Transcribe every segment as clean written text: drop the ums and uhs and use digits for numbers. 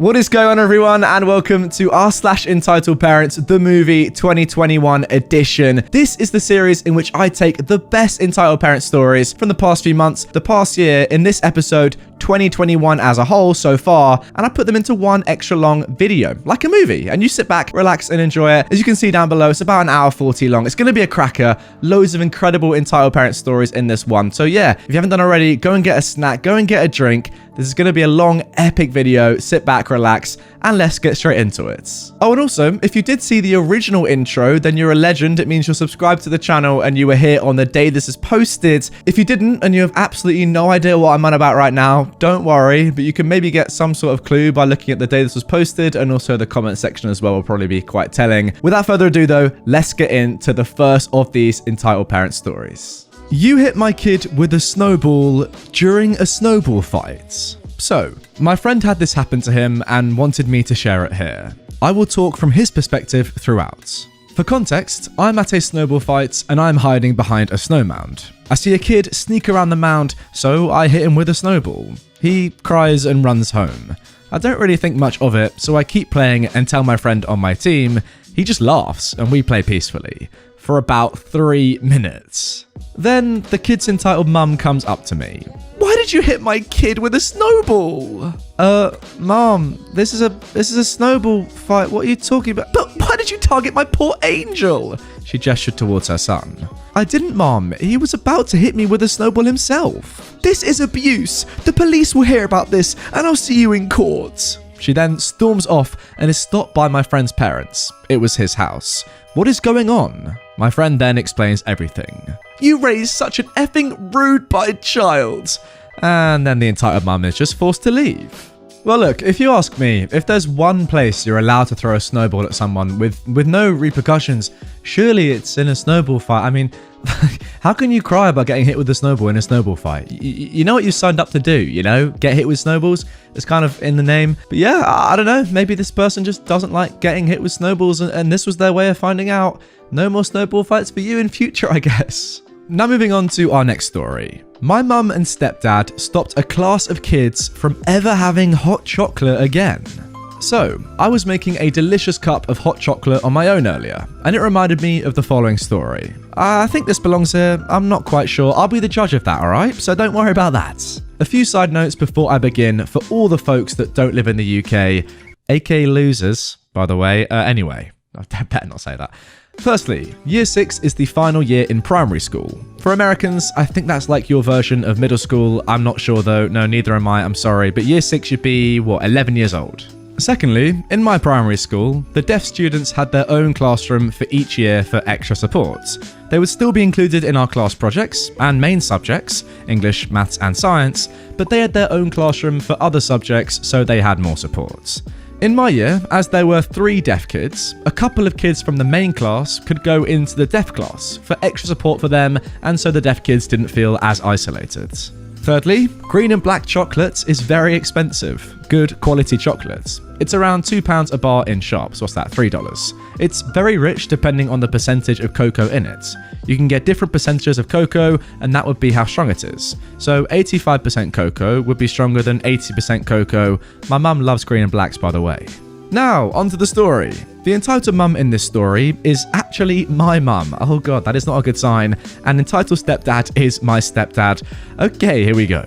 What is going on, everyone, and welcome to r/Entitled Parents The Movie 2021 edition. This is the series in which I take the best entitled parent stories from the past few months, the past year, in this episode 2021 as a whole so far, and I put them into one extra long video, like a movie, and you sit back, relax, and enjoy it. As you can see down below, it's about an hour 40 long. It's going to be a cracker. Loads of incredible entitled parent stories in this one. So yeah, if you haven't done already, go and get a snack, go and get a drink. This is going to be a long, epic video. Sit back, relax, and let's get straight into it. Oh, and also, if you did see the original intro, then you're a legend. It means you're subscribed to the channel and you were here on the day this is posted. If you didn't and you have absolutely no idea what I'm on about right now, don't worry, but you can maybe get some sort of clue by looking at the day this was posted, and also the comment section as well will probably be quite telling. Without further ado though, let's get into the first of these entitled parent stories. You hit my kid with a snowball during a snowball fight. So, my friend had this happen to him and wanted me to share it here. I will talk from his perspective throughout. For context, I'm at a snowball fight and I'm hiding behind a snow mound. I see a kid sneak around the mound, so I hit him with a snowball. He cries and runs home. I don't really think much of it, so I keep playing and tell my friend on my team. He just laughs and we play peacefully for about 3 minutes. Then the kid's entitled mum comes up to me. "Why did you hit my kid with a snowball?" Mom, this is a snowball fight. What are you talking about?" "But why did you target my poor angel?" She gestured towards her son. "I didn't, Mom. He was about to hit me with a snowball himself." "This is abuse. The police will hear about this and I'll see you in court." She then storms off and is stopped by my friend's parents. It was his house. "What is going on?" My friend then explains everything. "You raised such an effing rude child." And then the entitled mum is just forced to leave. Well, look, if you ask me, if there's one place you're allowed to throw a snowball at someone with no repercussions, surely it's in a snowball fight. I mean, how can you cry about getting hit with a snowball in a snowball fight? You know what you signed up to do, you know? Get hit with snowballs? It's kind of in the name. But yeah, I don't know. Maybe this person just doesn't like getting hit with snowballs and this was their way of finding out. No more snowball fights for you in future, I guess. Now moving on to our next story. My mum and stepdad stopped a class of kids from ever having hot chocolate again. So, I was making a delicious cup of hot chocolate on my own earlier, and it reminded me of the following story. I think this belongs here, I'm not quite sure. I'll be the judge of that, alright? So don't worry about that. A few side notes before I begin for all the folks that don't live in the UK, aka losers, by the way. Anyway, I better not say that. Firstly, year 6 is the final year in primary school. For Americans, I think that's like your version of middle school. I'm not sure though. No, neither am I. I'm sorry. But year 6 should be, 11 years old. Secondly, in my primary school, the deaf students had their own classroom for each year for extra support. They would still be included in our class projects and main subjects, English, maths and science, but they had their own classroom for other subjects, so they had more support. In my year, as there were 3 deaf kids, a couple of kids from the main class could go into the deaf class for extra support for them, and so the deaf kids didn't feel as isolated. Thirdly, green and black chocolate is very expensive. Good quality chocolate. It's around £2 a bar in shops. What's that? $3. It's very rich depending on the percentage of cocoa in it. You can get different percentages of cocoa, and that would be how strong it is. So 85% cocoa would be stronger than 80% cocoa. My mum loves green and blacks, by the way. Now, onto the story. The entitled mum in this story is actually my mum. Oh god, that is not a good sign. And entitled stepdad is my stepdad. Okay, here we go.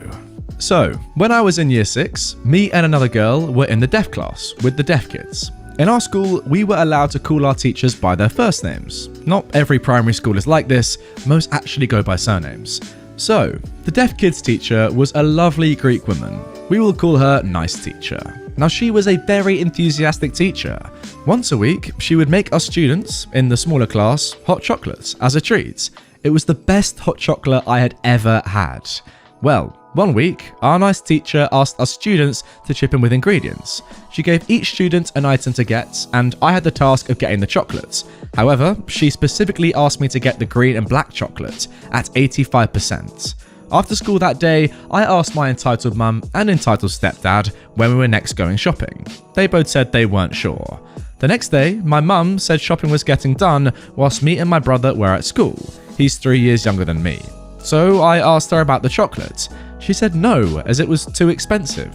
So, when I was in year 6, me and another girl were in the deaf class with the deaf kids. In our school, we were allowed to call our teachers by their first names. Not every primary school is like this, most actually go by surnames. So, the deaf kids teacher was a lovely Greek woman. We will call her Nice Teacher. Now, she was a very enthusiastic teacher. Once a week, she would make us students, in the smaller class, hot chocolates as a treat. It was the best hot chocolate I had ever had. Well, one week, our nice teacher asked us students to chip in with ingredients. She gave each student an item to get, and I had the task of getting the chocolates. However, she specifically asked me to get the green and black chocolate at 85%. After school that day, I asked my entitled mum and entitled stepdad when we were next going shopping. They both said they weren't sure. The next day, my mum said shopping was getting done whilst me and my brother were at school. He's 3 years younger than me. So I asked her about the chocolate. She said no, as it was too expensive.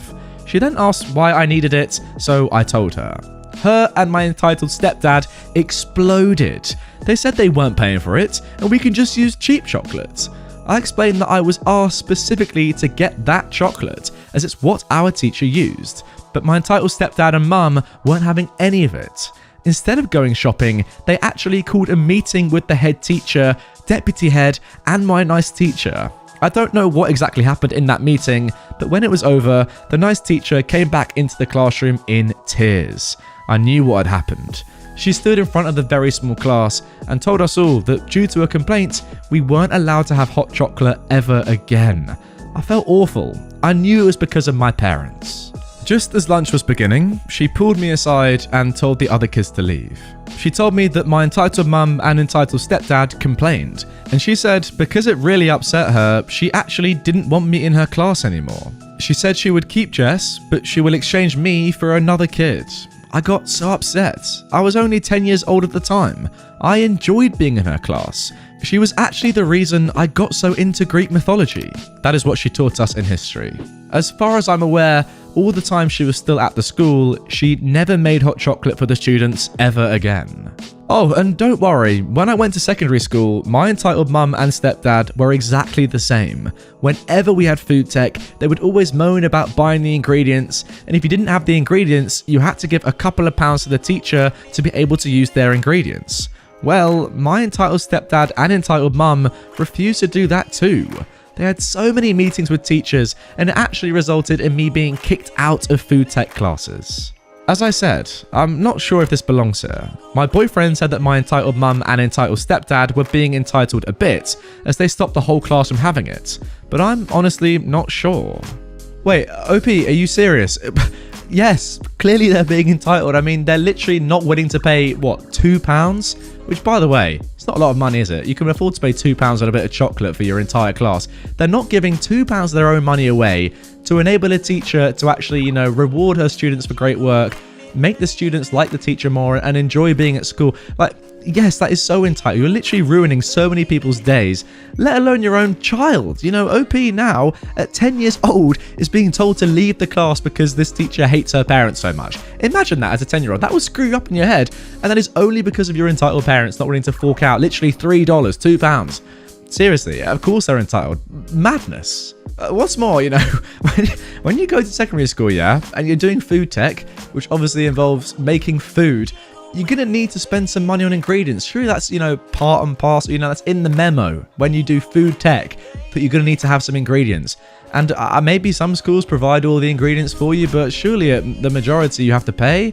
She then asked why I needed it, so I told her. Her and my entitled stepdad exploded. They said they weren't paying for it, and we can just use cheap chocolate. I explained that I was asked specifically to get that chocolate, as it's what our teacher used, but my entitled stepdad and mum weren't having any of it. Instead of going shopping, they actually called a meeting with the head teacher, deputy head, and my nice teacher. I don't know what exactly happened in that meeting, but when it was over, the nice teacher came back into the classroom in tears. I knew what had happened. She stood in front of the very small class and told us all that due to a complaint, we weren't allowed to have hot chocolate ever again. I felt awful. I knew it was because of my parents. Just as lunch was beginning, she pulled me aside and told the other kids to leave. She told me that my entitled mum and entitled stepdad complained, and she said because it really upset her, she actually didn't want me in her class anymore. She said she would keep Jess, but she will exchange me for another kid. I got so upset. I was only 10 years old at the time. I enjoyed being in her class. She was actually the reason I got so into Greek mythology. That is what she taught us in history. As far as I'm aware, all the time she was still at the school, she never made hot chocolate for the students ever again. Oh, and don't worry, when I went to secondary school, my entitled mum and stepdad were exactly the same. Whenever we had food tech, they would always moan about buying the ingredients, and if you didn't have the ingredients, you had to give a couple of pounds to the teacher to be able to use their ingredients. Well, my entitled stepdad and entitled mum refused to do that too. They had so many meetings with teachers, and it actually resulted in me being kicked out of food tech classes. As I said, I'm not sure if this belongs here. My boyfriend said that my entitled mum and entitled stepdad were being entitled a bit, as they stopped the whole class from having it, but I'm honestly not sure. Wait, OP, are you serious? Yes, clearly they're being entitled. I mean, they're literally not willing to pay, what, £2? Which, by the way, it's not a lot of money, is it? You can afford to pay £2 on a bit of chocolate for your entire class. They're not giving £2 of their own money away to enable a teacher to actually, reward her students for great work, make the students like the teacher more, and enjoy being at school. Like, yes, that is so entitled. You're literally ruining so many people's days, let alone your own child. OP now, at 10 years old, is being told to leave the class because this teacher hates her parents so much. Imagine that as a 10-year-old. That will screw you up in your head, and that is only because of your entitled parents not willing to fork out literally $3, £2. Seriously, of course they're entitled. Madness. What's more, when you go to secondary school, and you're doing food tech, which obviously involves making food, you're going to need to spend some money on ingredients. Surely that's, part and parcel, that's in the memo when you do food tech, that you're going to need to have some ingredients. And maybe some schools provide all the ingredients for you, but surely the majority you have to pay.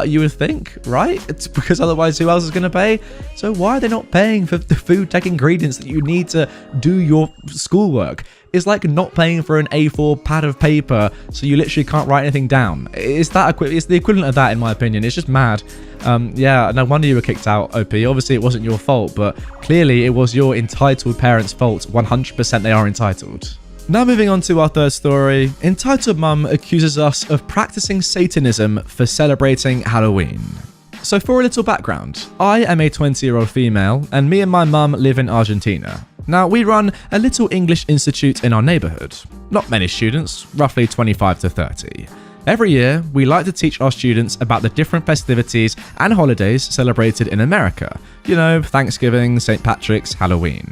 You would think, right? It's because otherwise who else is going to pay? So why are they not paying for the food tech ingredients that you need to do your schoolwork? It's like not paying for an A4 pad of paper, so you literally can't write anything down. It's the equivalent of that, in my opinion. It's just mad. Yeah, no wonder you were kicked out, OP. Obviously, it wasn't your fault, but clearly it was your entitled parents' fault. 100% they are entitled. Now moving on to our third story, entitled mum accuses us of practicing Satanism for celebrating Halloween. So for a little background, I am a 20-year-old female and me and my mum live in Argentina. Now we run a little English institute in our neighbourhood. Not many students, roughly 25 to 30. Every year, we like to teach our students about the different festivities and holidays celebrated in America. Thanksgiving, St. Patrick's, Halloween.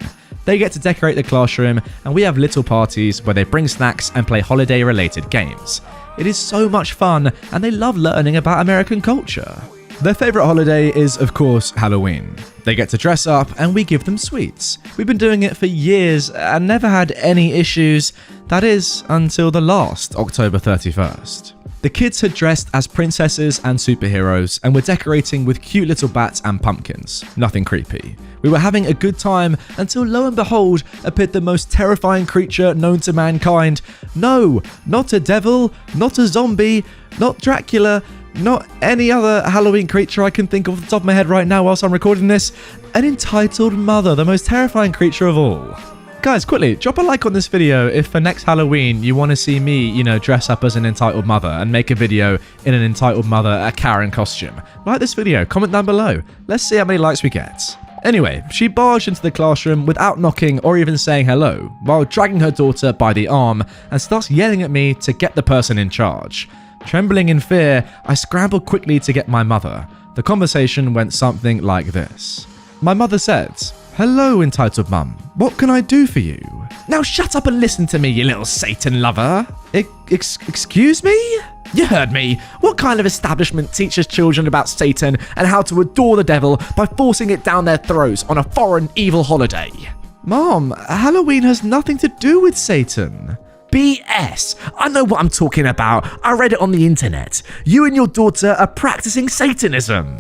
They get to decorate the classroom, and we have little parties where they bring snacks and play holiday-related games. It is so much fun, and they love learning about American culture. Their favourite holiday is, of course, Halloween. They get to dress up, and we give them sweets. We've been doing it for years and never had any issues. That is, until the last October 31st. The kids had dressed as princesses and superheroes and were decorating with cute little bats and pumpkins. Nothing creepy. We were having a good time until lo and behold appeared the most terrifying creature known to mankind. No, not a devil, not a zombie, not Dracula, not any other Halloween creature I can think of off the top of my head right now whilst I'm recording this. An entitled mother, the most terrifying creature of all. Guys, quickly, drop a like on this video if for next Halloween you want to see me, dress up as an entitled mother and make a video in an entitled mother, a Karen costume. Like this video, comment down below. Let's see how many likes we get. Anyway, she barged into the classroom without knocking or even saying hello, while dragging her daughter by the arm and starts yelling at me to get the person in charge. Trembling in fear, I scrambled quickly to get my mother. The conversation went something like this. My mother said, "Hello, entitled mum. What can I do for you?" "Now shut up and listen to me, you little Satan lover." Excuse me? You heard me. What kind of establishment teaches children about Satan and how to adore the devil by forcing it down their throats on a foreign evil holiday? Mom, Halloween has nothing to do with Satan. BS. I know what I'm talking about. I read it on the internet. You and your daughter are practicing Satanism.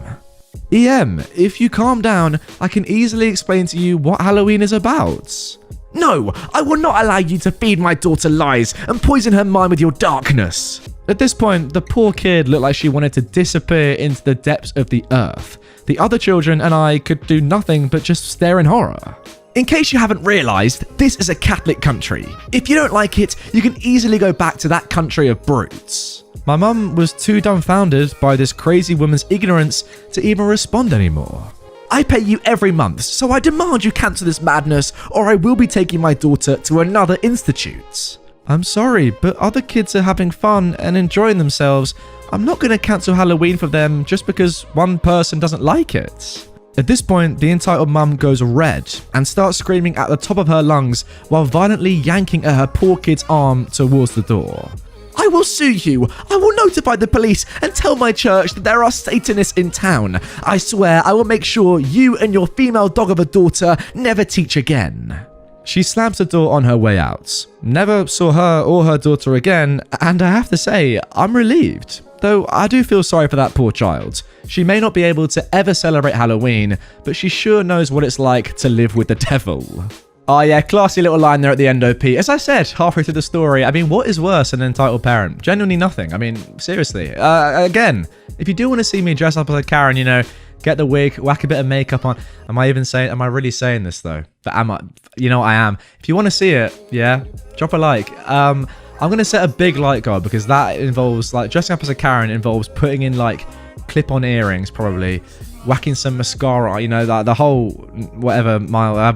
EM, if you calm down, I can easily explain to you what Halloween is about. No, I will not allow you to feed my daughter lies and poison her mind with your darkness. At this point, the poor kid looked like she wanted to disappear into the depths of the earth. The other children and I could do nothing but just stare in horror. In case you haven't realised, this is a Catholic country. If you don't like it, you can easily go back to that country of brutes. My mum was too dumbfounded by this crazy woman's ignorance to even respond anymore. I pay you every month, so I demand you cancel this madness, or I will be taking my daughter to another institute. I'm sorry, but other kids are having fun and enjoying themselves. I'm not going to cancel Halloween for them just because one person doesn't like it. At this point, the entitled mum goes red and starts screaming at the top of her lungs while violently yanking at her poor kid's arm towards the door. I will sue you. I will notify the police and tell my church that there are Satanists in town. I swear I will make sure you and your female dog of a daughter never teach again. She slams the door on her way out. Never saw her or her daughter again, and I have to say, I'm relieved. Though I do feel sorry for that poor child. She may not be able to ever celebrate Halloween, but she sure knows what it's like to live with the devil. Oh yeah, classy little line there at the end, OP. As I said, halfway through the story, I mean, what is worse than an entitled parent? Genuinely nothing. I mean, seriously. Again, if you do want to see me dress up as a Karen, you know, get the wig, whack a bit of makeup on. Am I really saying this though? But am I? You know, I am. If you want to see it, yeah, drop a like. I'm going to set a big like goal because that involves, like, dressing up as a Karen involves putting in, like, clip-on earrings, probably, whacking some mascara, you know, the whole however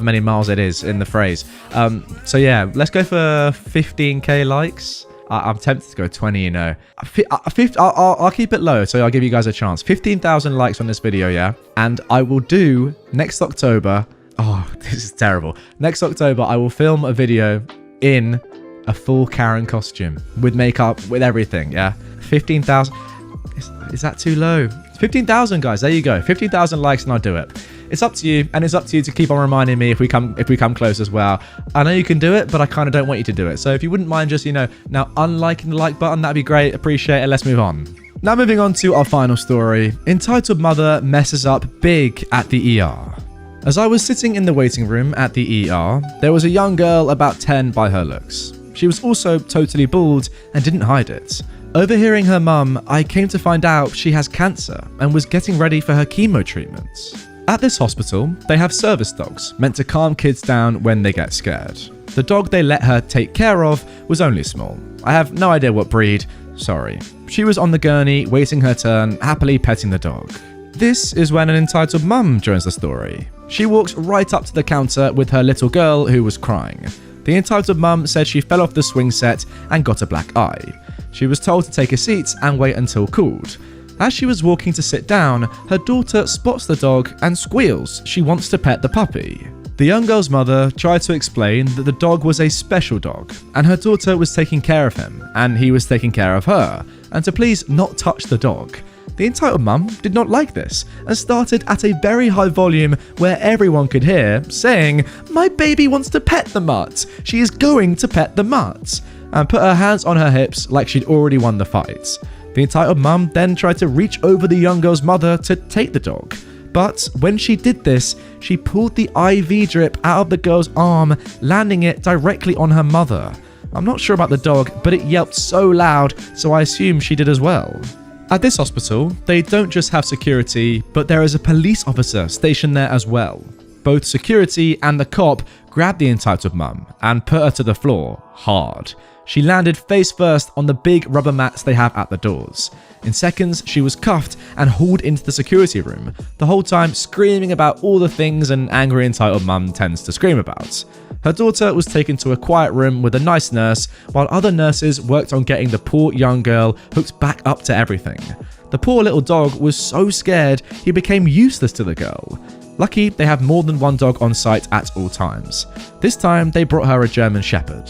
many miles it is in the phrase. So yeah, let's go for 15k likes. I'm tempted to go 20, you know. I'll keep it low, so I'll give you guys a chance. 15,000 likes on this video, yeah? And I will do, next October... Oh, this is terrible. Next October, I will film a video in a full Karen costume. With makeup, with everything, yeah? 15,000... Is that too low? 15,000, guys. There you go. 15,000 likes and I'll do it. It's up to you, and it's up to you to keep on reminding me if we come close as well. I know you can do it, but I kind of don't want you to do it. So if you wouldn't mind just, you know, now unliking the like button, that'd be great. Appreciate it. Let's move on. Now moving on to our final story. Entitled mother messes up big at the ER. As I was sitting in the waiting room at the ER, there was a young girl about 10 by her looks. She was also totally bald and didn't hide it. Overhearing her mum, I came to find out she has cancer and was getting ready for her chemo treatments. At this hospital, they have service dogs meant to calm kids down when they get scared. The dog they let her take care of was only small. I have no idea what breed, sorry. She was on the gurney, waiting her turn, happily petting the dog. This is when an entitled mum joins the story. She walks right up to the counter with her little girl who was crying. The entitled mum said she fell off the swing set and got a black eye. She was told to take a seat and wait until called. As she was walking to sit down, her daughter spots the dog and squeals she wants to pet the puppy. The young girl's mother tried to explain that the dog was a special dog and her daughter was taking care of him and he was taking care of her, and to please not touch the dog. The entitled mum did not like this and started at a very high volume where everyone could hear, saying, "My baby wants to pet the mutt. She is going to pet the mutt," and put her hands on her hips like she'd already won the fight. The entitled mum then tried to reach over the young girl's mother to take the dog. But when she did this, she pulled the IV drip out of the girl's arm, landing it directly on her mother. I'm not sure about the dog, but it yelped so loud, so I assume she did as well. At this hospital, they don't just have security, but there is a police officer stationed there as well. Both security and the cop grabbed the entitled mum and put her to the floor hard. She landed face first on the big rubber mats they have at the doors. In seconds, she was cuffed and hauled into the security room, the whole time screaming about all the things an angry entitled mum tends to scream about. Her daughter was taken to a quiet room with a nice nurse, while other nurses worked on getting the poor young girl hooked back up to everything. The poor little dog was so scared he became useless to the girl. Lucky they have more than one dog on site at all times. This time they brought her a German Shepherd.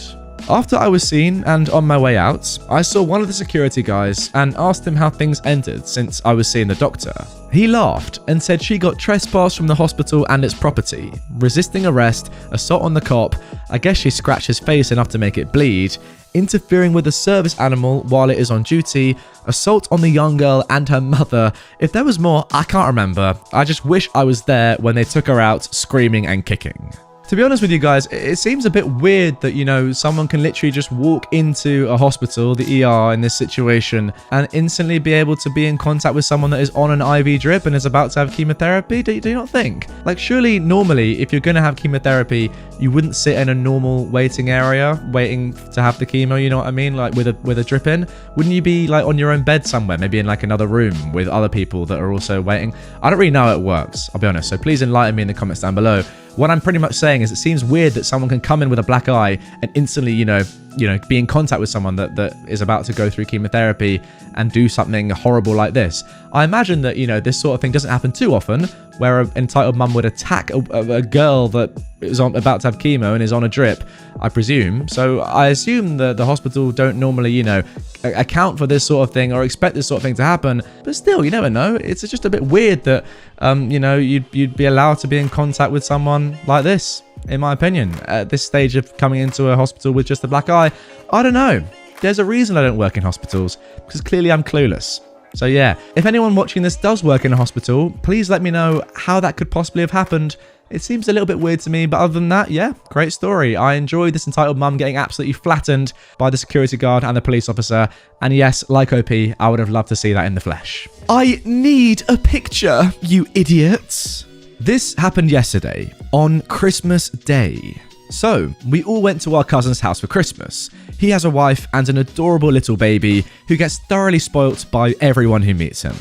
After I was seen and on my way out, I saw one of the security guys and asked him how things ended since I was seeing the doctor. He laughed and said she got trespassed from the hospital and its property, resisting arrest, assault on the cop, I guess she scratched his face enough to make it bleed, interfering with a service animal while it is on duty, assault on the young girl and her mother. If there was more, I can't remember. I just wish I was there when they took her out screaming and kicking. To be honest with you guys, it seems a bit weird that, someone can literally just walk into a hospital, the ER in this situation, and instantly be able to be in contact with someone that is on an IV drip and is about to have chemotherapy. Do you not think? Like, surely, normally, if you're going to have chemotherapy, you wouldn't sit in a normal waiting area waiting to have the chemo, you know what I mean? Like, with a drip in? Wouldn't you be, like, on your own bed somewhere, maybe in, like, another room with other people that are also waiting? I don't really know how it works, I'll be honest, so please enlighten me in the comments down below. What I'm pretty much saying is it seems weird that someone can come in with a black eye and instantly, be in contact with someone that is about to go through chemotherapy and do something horrible like this. I imagine that, this sort of thing doesn't happen too often, where an entitled mum would attack a girl that is about to have chemo and is on a drip, I presume. So I assume that the hospital don't normally, account for this sort of thing or expect this sort of thing to happen. But still, you never know. It's just a bit weird that, you'd be allowed to be in contact with someone like this, in my opinion. At this stage of coming into a hospital with just a black eye, I don't know. There's a reason I don't work in hospitals, because clearly I'm clueless. So yeah, if anyone watching this does work in a hospital, please let me know how that could possibly have happened. It seems a little bit weird to me, but other than that, yeah, great story. I enjoyed this entitled mum getting absolutely flattened by the security guard and the police officer. And yes, like OP, I would have loved to see that in the flesh. I need a picture, you idiots. This happened yesterday, on Christmas Day. So, we all went to our cousin's house for Christmas. He has a wife and an adorable little baby who gets thoroughly spoilt by everyone who meets him.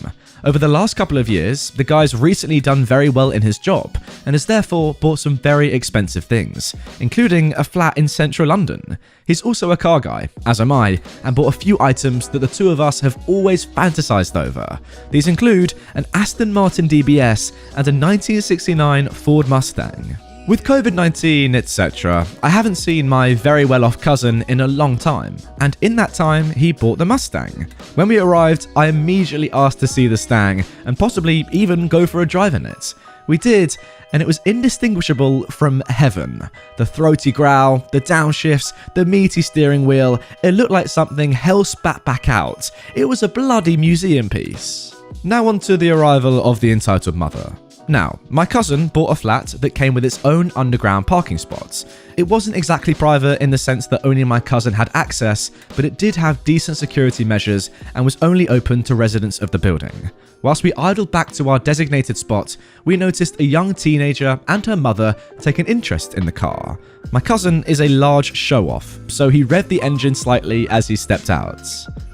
Over the last couple of years, the guy's recently done very well in his job and has therefore bought some very expensive things, including a flat in central London. He's also a car guy, as am I, and bought a few items that the two of us have always fantasized over. These include an Aston Martin DBS and a 1969 Ford Mustang. With COVID-19, etc., I haven't seen my very well-off cousin in a long time, and in that time, he bought the Mustang. When we arrived, I immediately asked to see the Stang, and possibly even go for a drive in it. We did, and it was indistinguishable from heaven. The throaty growl, the downshifts, the meaty steering wheel, it looked like something hell spat back out. It was a bloody museum piece. Now on to the arrival of the entitled mother. Now, my cousin bought a flat that came with its own underground parking spots. It wasn't exactly private in the sense that only my cousin had access, but it did have decent security measures and was only open to residents of the building. Whilst we idled back to our designated spot, we noticed a young teenager and her mother take an interest in the car. My cousin is a large show-off, so he revved the engine slightly as he stepped out.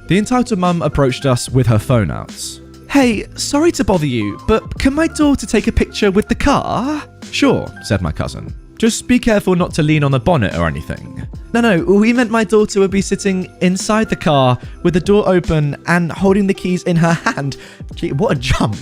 The entitled mum approached us with her phone out. Hey, sorry to bother you, but can my daughter take a picture with the car? Sure, said my cousin. Just be careful not to lean on the bonnet or anything. No, we meant my daughter would be sitting inside the car with the door open and holding the keys in her hand. Gee, what a jump.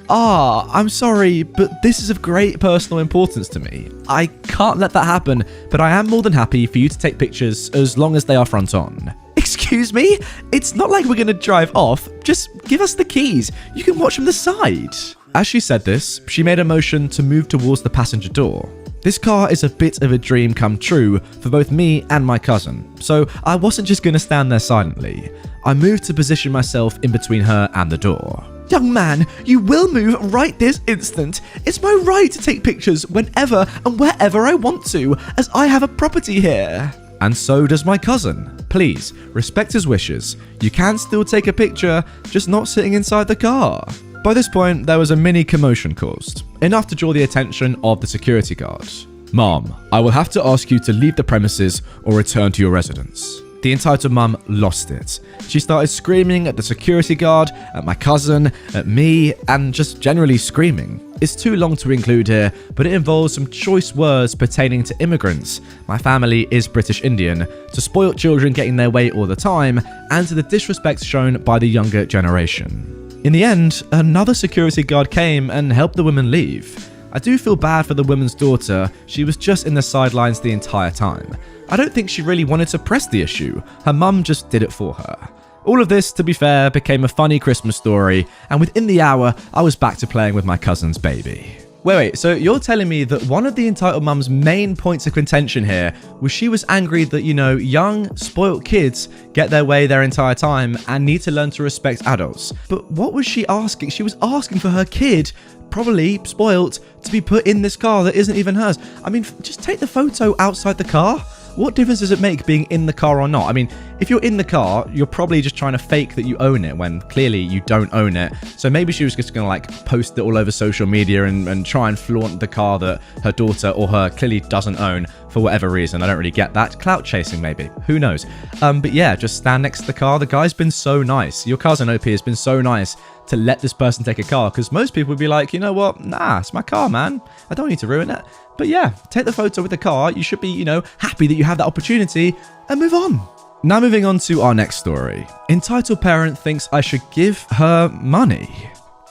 I'm sorry, but this is of great personal importance to me. I can't let that happen, but I am more than happy for you to take pictures as long as they are front on. Excuse me? It's not like we're going to drive off. Just give us the keys. You can watch from the side. As she said this, she made a motion to move towards the passenger door. This car is a bit of a dream come true for both me and my cousin, so I wasn't just going to stand there silently. I moved to position myself in between her and the door. Young man, you will move right this instant. It's my right to take pictures whenever and wherever I want to, as I have a property here. And so does my cousin. Please, respect his wishes. You can still take a picture, just not sitting inside the car. By this point, there was a mini commotion caused, enough to draw the attention of the security guard. Mom, I will have to ask you to leave the premises or return to your residence. The entitled mum lost it. She started screaming at the security guard, at my cousin, at me, and just generally screaming. It's too long to include here, but it involves some choice words pertaining to immigrants. My family is British Indian, to spoilt children getting their way all the time, and to the disrespect shown by the younger generation. In the end, another security guard came and helped the woman leave. I do feel bad for the woman's daughter. She was just in the sidelines the entire time. I don't think she really wanted to press the issue. Her mum just did it for her. All of this, to be fair, became a funny Christmas story, and within the hour, I was back to playing with my cousin's baby. Wait, so you're telling me that one of the entitled mum's main points of contention here was she was angry that, young, spoilt kids get their way their entire time and need to learn to respect adults. But what was she asking? She was asking for her kid, probably spoilt, to be put in this car that isn't even hers. I mean, just take the photo outside the car. What difference does it make being in the car or not? I mean, if you're in the car, you're probably just trying to fake that you own it when clearly you don't own it. So maybe she was just going to post it all over social media and try and flaunt the car that her daughter or her clearly doesn't own for whatever reason. I don't really get that. Clout chasing maybe. Who knows? But yeah, just stand next to the car. The guy's been so nice. Your cousin OP has been so nice to let this person take a car, because most people would be like, you know what? Nah, it's my car, man. I don't need to ruin it. But yeah, take the photo with the car. You should be, happy that you have that opportunity and move on. Now moving on to our next story. Entitled parent thinks I should give her money.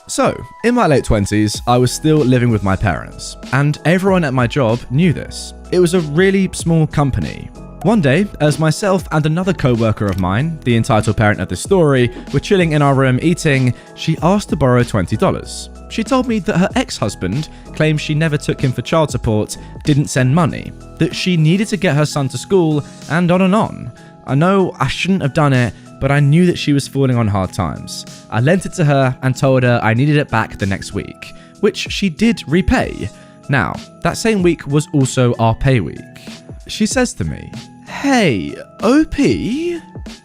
So, in my late 20s, I was still living with my parents, and everyone at my job knew this. It was a really small company. One day, as myself and another co-worker of mine, the entitled parent of this story, were chilling in our room eating, she asked to borrow $20. She told me that her ex-husband claimed she never took him for child support, didn't send money, that she needed to get her son to school, and on and on. I know I shouldn't have done it, but I knew that she was falling on hard times. I lent it to her and told her I needed it back the next week, which she did repay. Now, that same week was also our pay week. She says to me, "Hey, OP?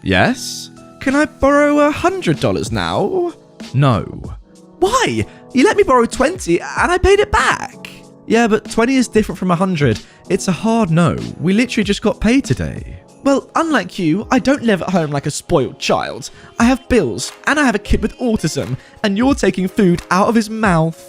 Yes? Can I borrow $100 now?" "No." "Why? You let me borrow 20 and I paid it back." "Yeah, but 20 is different from 100. It's a hard no. We literally just got paid today." "Well, unlike you, I don't live at home like a spoiled child. I have bills, and I have a kid with autism, and you're taking food out of his mouth."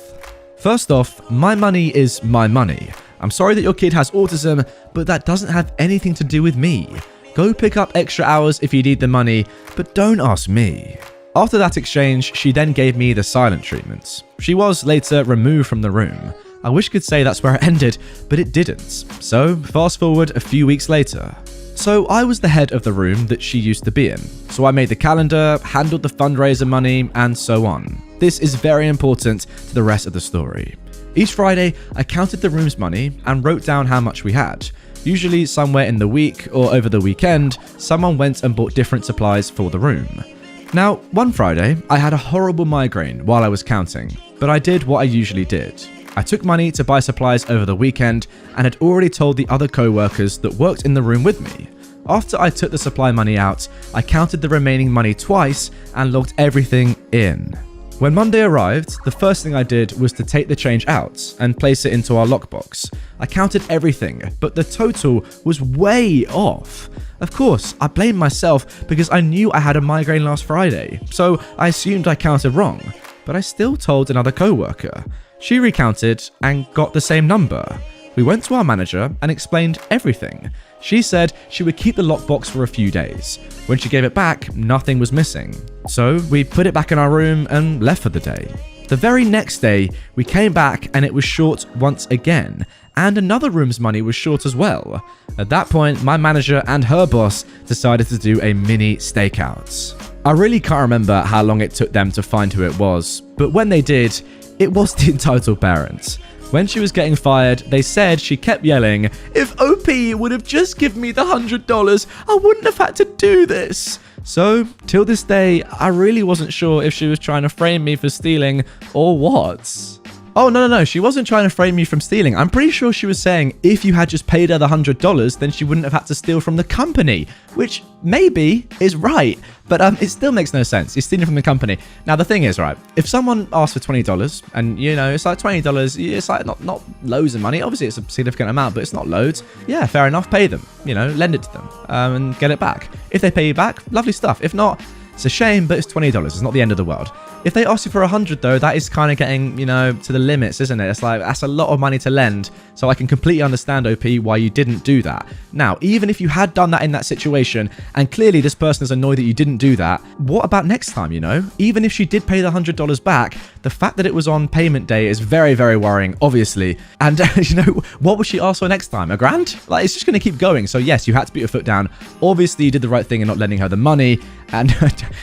First off, my money is my money. I'm sorry that your kid has autism, but that doesn't have anything to do with me. Go pick up extra hours if you need the money, but don't ask me. After that exchange, she then gave me the silent treatment. She was later removed from the room. I wish I could say that's where it ended, but it didn't. So, fast forward a few weeks later. So I was the head of the room that she used to be in. So I made the calendar, handled the fundraiser money, and so on. This is very important to the rest of the story. Each Friday, I counted the room's money and wrote down how much we had. Usually somewhere in the week or over the weekend, someone went and bought different supplies for the room. Now, one Friday, I had a horrible migraine while I was counting, but I did what I usually did. I took money to buy supplies over the weekend and had already told the other co-workers that worked in the room with me. After I took the supply money out, I counted the remaining money twice and logged everything in. When Monday arrived, the first thing I did was to take the change out and place it into our lockbox. I counted everything, but the total was way off. Of course, I blamed myself because I knew I had a migraine last Friday, so I assumed I counted wrong, but I still told another co-worker. She recounted and got the same number. We went to our manager and explained everything. She said she would keep the lockbox for a few days. When she gave it back, nothing was missing. So we put it back in our room and left for the day. The very next day, we came back and it was short once again, and another room's money was short as well. At that point, my manager and her boss decided to do a mini stakeout. I really can't remember how long it took them to find who it was, but when they did, it was the entitled parent. When she was getting fired, they said she kept yelling, "If OP would have just given me the $100, I wouldn't have had to do this." So, till this day, I really wasn't sure if she was trying to frame me for stealing or what. Oh, no. She wasn't trying to frame you from stealing. I'm pretty sure she was saying if you had just paid her the $100, then she wouldn't have had to steal from the company, which maybe is right, but it still makes no sense. You're stealing from the company. Now, the thing is, right, if someone asks for $20 and, you know, it's like $20, it's like not loads of money. Obviously, it's a significant amount, but it's not loads. Yeah, fair enough. Pay them, you know, lend it to them and get it back. If they pay you back, lovely stuff. If not, it's a shame, but it's $20. It's not the end of the world. If they ask you for 100 though, that is kind of getting, you know, to the limits, isn't it? It's like, that's a lot of money to lend. So I can completely understand, OP, why you didn't do that. Now, even if you had done that in that situation, and clearly this person is annoyed that you didn't do that, what about next time, you know? Even if she did pay the $100 back, the fact that it was on payment day is very, very worrying, obviously. And, you know, what would she ask for next time? $1,000? Like, it's just going to keep going. So yes, you had to put your foot down. Obviously, you did the right thing in not lending her the money. And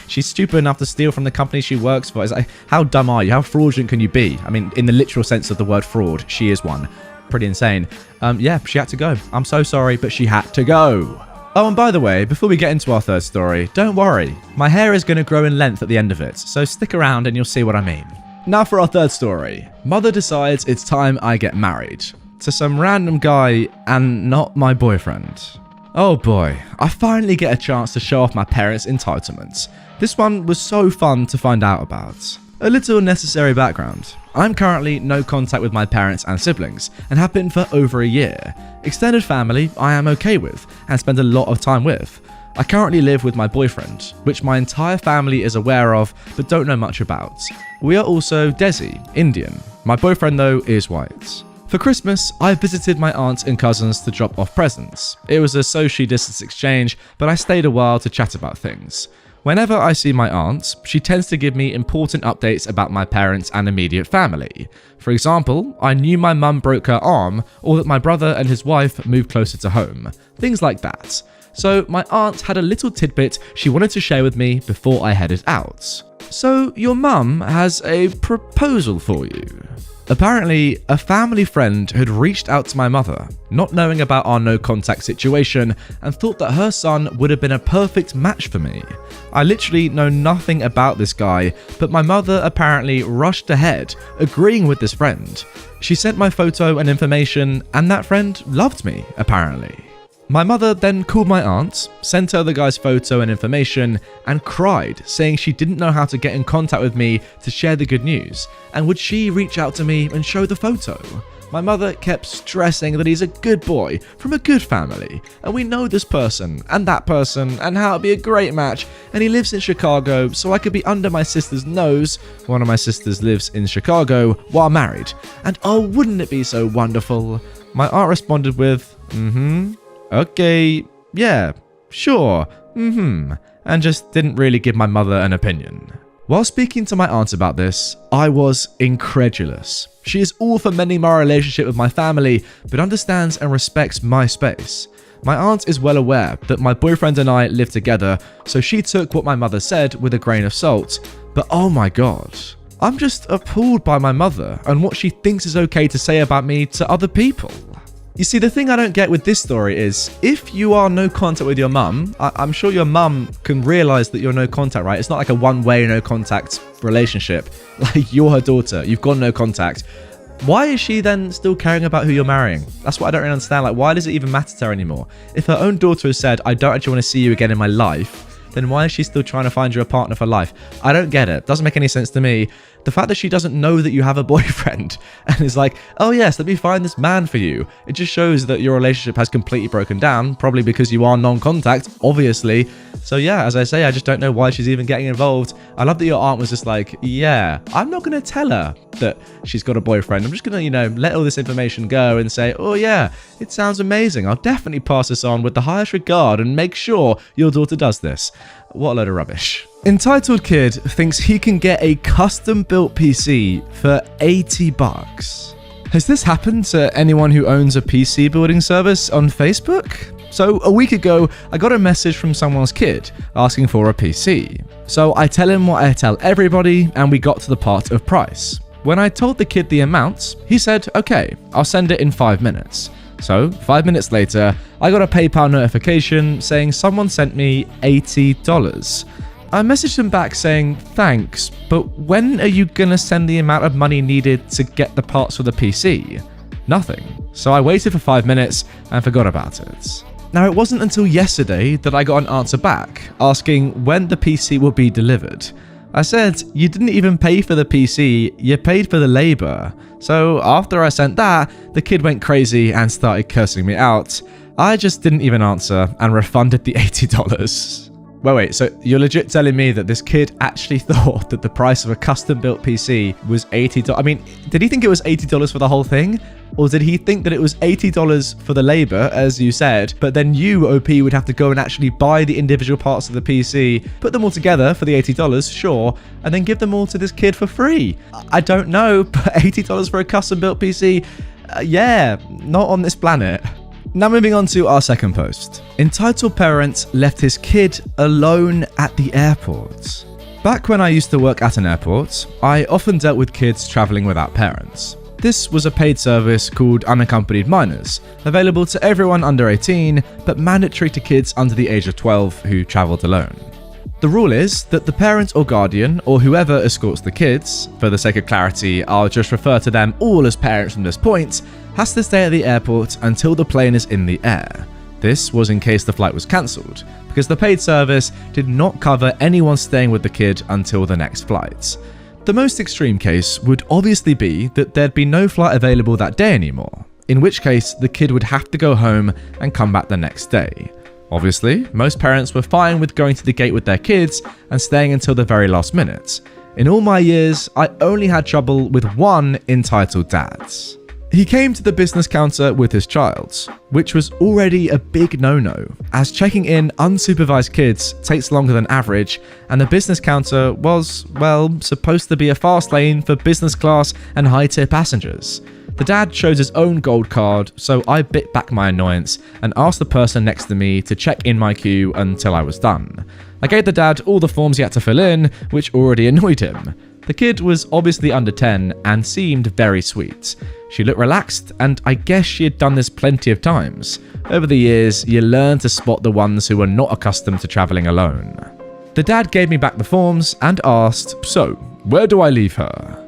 she's stupid enough to steal from the company she works for. It's like, how dumb are you? How fraudulent can you be? I mean, in the literal sense of the word fraud, she is one. Pretty insane. Yeah, she had to go. I'm so sorry, but she had to go. Oh, and by the way, before we get into our third story, don't worry. My hair is going to grow in length at the end of it, so stick around and you'll see what I mean. Now for our third story. Mother decides it's time I get married. To some random guy and not my boyfriend. Oh boy, I finally get a chance to show off my parents' entitlements. This one was so fun to find out about. A little necessary background. I'm currently no contact with my parents and siblings, and have been for over a year. Extended family I am okay with, and spend a lot of time with. I currently live with my boyfriend, which my entire family is aware of, but don't know much about. We are also Desi, Indian. My boyfriend though is white. For Christmas, I visited my aunts and cousins to drop off presents. It was a socially distanced exchange, but I stayed a while to chat about things. Whenever I see my aunt, she tends to give me important updates about my parents and immediate family. For example, I knew my mum broke her arm, or that my brother and his wife moved closer to home. Things like that. So my aunt had a little tidbit she wanted to share with me before I headed out. So your mum has a proposal for you. Apparently, a family friend had reached out to my mother, not knowing about our no contact situation, and thought that her son would have been a perfect match for me. I literally know nothing about this guy, but my mother apparently rushed ahead, agreeing with this friend. She sent my photo and information, and that friend loved me, apparently. My mother then called my aunt, sent her the guy's photo and information, and cried, saying she didn't know how to get in contact with me to share the good news, and would she reach out to me and show the photo? My mother kept stressing that he's a good boy from a good family, and we know this person and that person, and how it'd be a great match, and he lives in Chicago, so I could be under my sister's nose. One of my sisters lives in Chicago while married, and oh, wouldn't it be so wonderful? My aunt responded with, okay, yeah, sure, and just didn't really give my mother an opinion. While speaking to my aunt about this, I was incredulous. She is all for mending my relationship with my family, but understands and respects my space. My aunt is well aware that my boyfriend and I live together, so she took what my mother said with a grain of salt. But oh my god, I'm just appalled by my mother and what she thinks is okay to say about me to other people. You see, the thing I don't get with this story is, if you are no contact with your mum, I'm sure your mum can realise that you're no contact, right? It's not like a one-way no contact relationship. Like, you're her daughter, you've got no contact. Why is she then still caring about who you're marrying? That's what I don't really understand. Like, why does it even matter to her anymore? If her own daughter has said, I don't actually want to see you again in my life, then why is she still trying to find you a partner for life? I don't get it. Doesn't make any sense to me. The fact that she doesn't know that you have a boyfriend and is like, oh yes, let me find this man for you. It just shows that your relationship has completely broken down, probably because you are non-contact, obviously. So yeah, as I say, I just don't know why she's even getting involved. I love that your aunt was just like, yeah, I'm not going to tell her that she's got a boyfriend. I'm just going to, let all this information go and say, oh yeah, it sounds amazing. I'll definitely pass this on with the highest regard and make sure your daughter does this. What a load of rubbish. Entitled kid thinks he can get a custom-built PC for $80. Has this happened to anyone who owns a PC building service on Facebook? So a week ago, I got a message from someone's kid asking for a PC. So I tell him what I tell everybody, and we got to the part of price. When I told the kid the amount, he said, okay, I'll send it in 5 minutes. So 5 minutes later, I got a PayPal notification saying someone sent me $80. I messaged him back saying, thanks, but when are you gonna send the amount of money needed to get the parts for the PC? Nothing. So I waited for 5 minutes and forgot about it. Now, it wasn't until yesterday that I got an answer back, asking when the PC will be delivered. I said, you didn't even pay for the PC, you paid for the labor. So after I sent that, the kid went crazy and started cursing me out. I just didn't even answer and refunded the $80. Wait, so you're legit telling me that this kid actually thought that the price of a custom-built PC was $80? I mean, did he think it was $80 for the whole thing? Or did he think that it was $80 for the labor, as you said, but then you, OP, would have to go and actually buy the individual parts of the PC, put them all together for the $80, sure, and then give them all to this kid for free? I don't know, but $80 for a custom-built PC? Yeah, not on this planet. Now moving on to our second post. Entitled parent left his kid alone at the airport. Back when I used to work at an airport, I often dealt with kids traveling without parents. This was a paid service called Unaccompanied Minors, available to everyone under 18, but mandatory to kids under the age of 12 who travelled alone. The rule is that the parent or guardian, or whoever escorts the kids, for the sake of clarity, I'll just refer to them all as parents from this point, has to stay at the airport until the plane is in the air. This was in case the flight was cancelled, because the paid service did not cover anyone staying with the kid until the next flight. The most extreme case would obviously be that there'd be no flight available that day anymore, in which case the kid would have to go home and come back the next day. Obviously, most parents were fine with going to the gate with their kids and staying until the very last minute. In all my years, I only had trouble with one entitled dad. He came to the business counter with his child, which was already a big no-no, as checking in unsupervised kids takes longer than average, and the business counter was, well, supposed to be a fast lane for business class and high-tier passengers. The dad chose his own gold card, so I bit back my annoyance and asked the person next to me to check in my queue until I was done. I gave the dad all the forms he had to fill in, which already annoyed him. The kid was obviously under 10 and seemed very sweet. She looked relaxed, and I guess she had done this plenty of times. Over the years, you learn to spot the ones who are not accustomed to traveling alone. The dad gave me back the forms and asked, so, where do I leave her?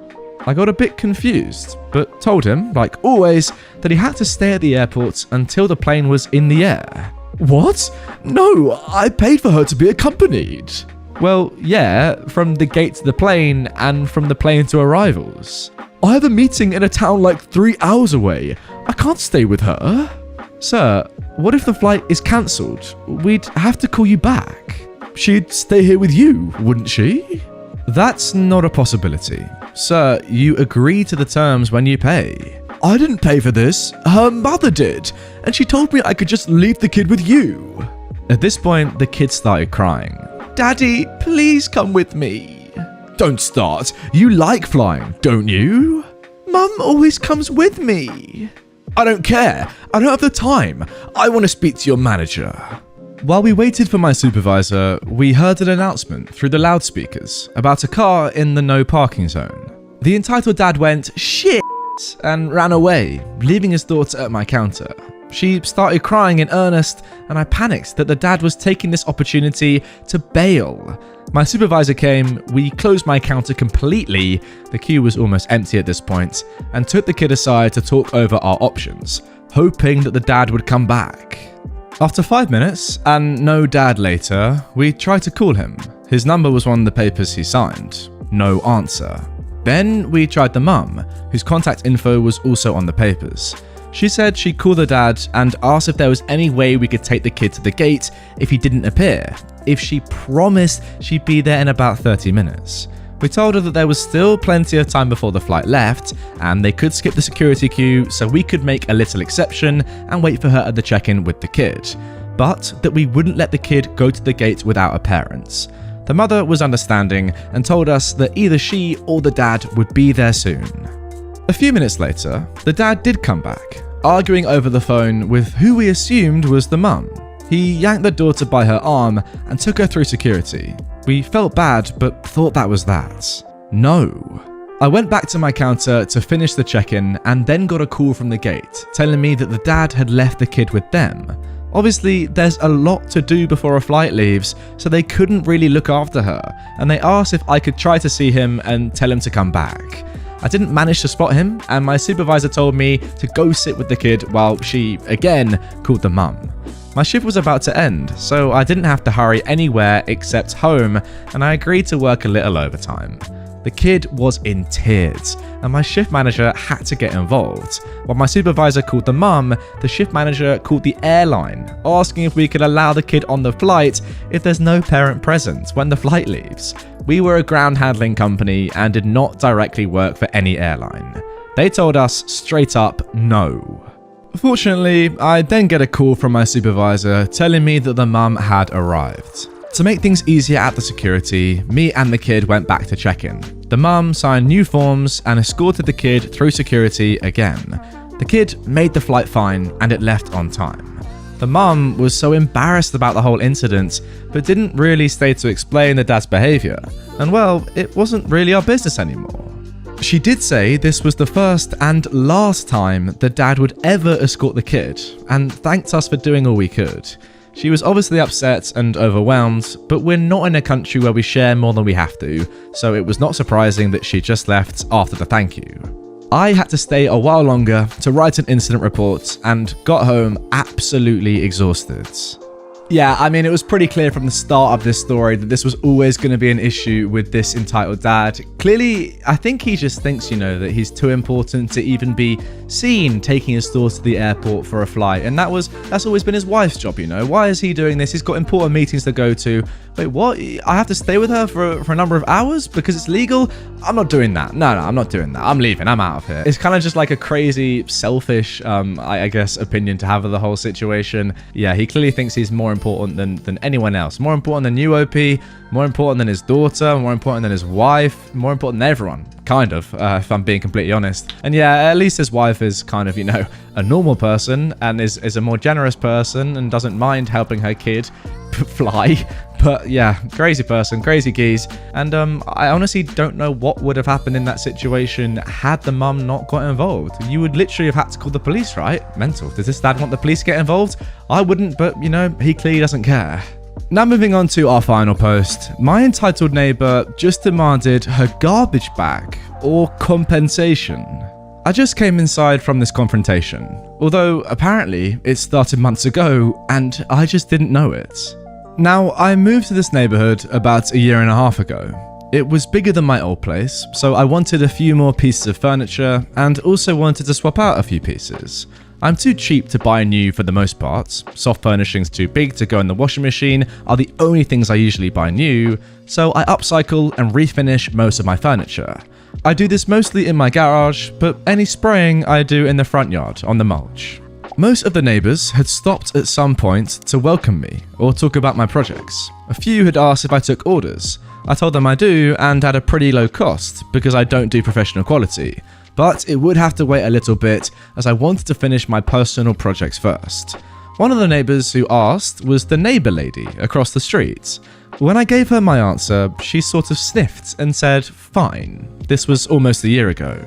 I got a bit confused, but told him, like always, that he had to stay at the airport until the plane was in the air. What? No, I paid for her to be accompanied. Well, yeah, from the gate to the plane and from the plane to arrivals. I have a meeting in a town like 3 hours away. I can't stay with her. Sir, what if the flight is cancelled? We'd have to call you back. She'd stay here with you, wouldn't she? That's not a possibility. Sir, you agree to the terms when you pay. I didn't pay for this. Her mother did, and she told me I could just leave the kid with you. At this point, the kid started crying. Daddy, please come with me. Don't start. You like flying, don't you? Mum always comes with me. I don't care. I don't have the time. I want to speak to your manager. While we waited for my supervisor, we heard an announcement through the loudspeakers about a car in the no parking zone. The entitled dad went, shit, and ran away, leaving his daughter at my counter. She started crying in earnest, and I panicked that the dad was taking this opportunity to bail. My supervisor came, we closed my counter completely, the queue was almost empty at this point, and took the kid aside to talk over our options, hoping that the dad would come back. After 5 minutes, and no dad later, we tried to call him. His number was on the papers he signed. No answer. Then we tried the mum, whose contact info was also on the papers. She said she'd call the dad and ask if there was any way we could take the kid to the gate if he didn't appear, if she promised she'd be there in about 30 minutes. We told her that there was still plenty of time before the flight left, and they could skip the security queue so we could make a little exception and wait for her at the check-in with the kid, but that we wouldn't let the kid go to the gate without a parent. The mother was understanding and told us that either she or the dad would be there soon. A few minutes later, the dad did come back, arguing over the phone with who we assumed was the mum. He yanked the daughter by her arm and took her through security. We felt bad, but thought that was that. No. I went back to my counter to finish the check-in and then got a call from the gate telling me that the dad had left the kid with them. Obviously, there's a lot to do before a flight leaves, so they couldn't really look after her, and they asked if I could try to see him and tell him to come back. I didn't manage to spot him, and my supervisor told me to go sit with the kid while she, again, called the mum. My shift was about to end, so I didn't have to hurry anywhere except home, and I agreed to work a little overtime. The kid was in tears, and my shift manager had to get involved. While my supervisor called the mum, the shift manager called the airline, asking if we could allow the kid on the flight if there's no parent present when the flight leaves. We were a ground handling company and did not directly work for any airline. They told us straight up no. Fortunately, I then get a call from my supervisor telling me that the mum had arrived. To make things easier at the security, me and the kid went back to check in. The mum signed new forms and escorted the kid through security again. The kid made the flight fine and it left on time. The mum was so embarrassed about the whole incident, but didn't really stay to explain the dad's behaviour. And well, it wasn't really our business anymore. She did say this was the first and last time the dad would ever escort the kid, and thanked us for doing all we could. She was obviously upset and overwhelmed, but we're not in a country where we share more than we have to, so it was not surprising that she just left after the thank you. I had to stay a while longer to write an incident report and got home absolutely exhausted. Yeah, I mean, it was pretty clear from the start of this story that this was always going to be an issue with this entitled dad. Clearly, I think he just thinks, that he's too important to even be seen taking his daughter to the airport for a flight. And that's always been his wife's job, Why is he doing this? He's got important meetings to go to. Wait, what? I have to stay with her for a number of hours because it's legal? I'm not doing that. No, I'm not doing that. I'm leaving. I'm out of here. It's kind of just like a crazy, selfish, I guess, opinion to have of the whole situation. Yeah, he clearly thinks he's more important than anyone else. More important than you, OP. More important than his daughter. More important than his wife. More important than everyone. Kind of, if I'm being completely honest. And yeah, at least his wife is kind of, a normal person and is a more generous person and doesn't mind helping her kid fly. But yeah, crazy person, crazy geese. And I honestly don't know what would have happened in that situation had the mum not got involved. You would literally have had to call the police, right? Mental. Does this dad want the police to get involved? I wouldn't, but he clearly doesn't care. Now moving on to our final post. My entitled neighbour just demanded her garbage back or compensation. I just came inside from this confrontation, although apparently it started months ago and I just didn't know it. Now, I moved to this neighbourhood about a year and a half ago. It was bigger than my old place, so I wanted a few more pieces of furniture and also wanted to swap out a few pieces. I'm too cheap to buy new for the most part. Soft furnishings too big to go in the washing machine are the only things I usually buy new, so I upcycle and refinish most of my furniture. I do this mostly in my garage, but any spraying I do in the front yard on the mulch. Most of the neighbours had stopped at some point to welcome me or talk about my projects. A few had asked if I took orders. I told them I do and at a pretty low cost because I don't do professional quality. But it would have to wait a little bit as I wanted to finish my personal projects first. One of the neighbours who asked was the neighbour lady across the street. When I gave her my answer, she sort of sniffed and said, fine. This was almost a year ago.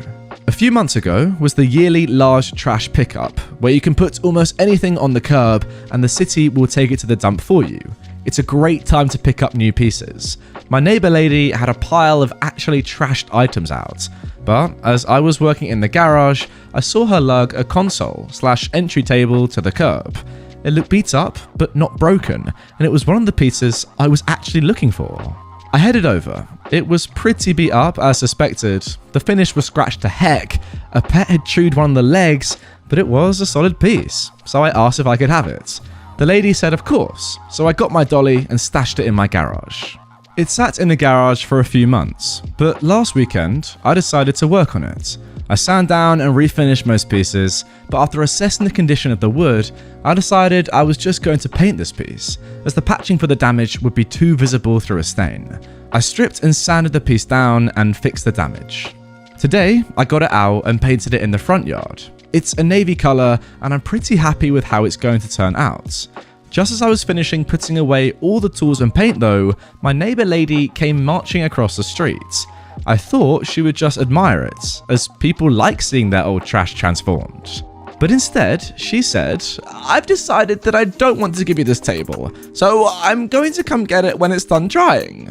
A few months ago was the yearly large trash pickup, where you can put almost anything on the curb and the city will take it to the dump for you. It's a great time to pick up new pieces. My neighbour lady had a pile of actually trashed items out, but as I was working in the garage, I saw her lug a console/entry table to the curb. It looked beat up, but not broken, and it was one of the pieces I was actually looking for. I headed over. It was pretty beat up as suspected. The finish was scratched to heck. A pet had chewed one of the legs, but it was a solid piece, so I asked if I could have it. The lady said of course, so I got my dolly and stashed it in my garage. It sat in the garage for a few months, but last weekend I decided to work on it. I sat down and refinished most pieces, but after assessing the condition of the wood, I decided I was just going to paint this piece, as the patching for the damage would be too visible through a stain. I stripped and sanded the piece down and fixed the damage. Today, I got it out and painted it in the front yard. It's a navy colour and I'm pretty happy with how it's going to turn out. Just as I was finishing putting away all the tools and paint though, my neighbour lady came marching across the street. I thought she would just admire it, as people like seeing their old trash transformed. But instead, she said, "I've decided that I don't want to give you this table, so I'm going to come get it when it's done drying."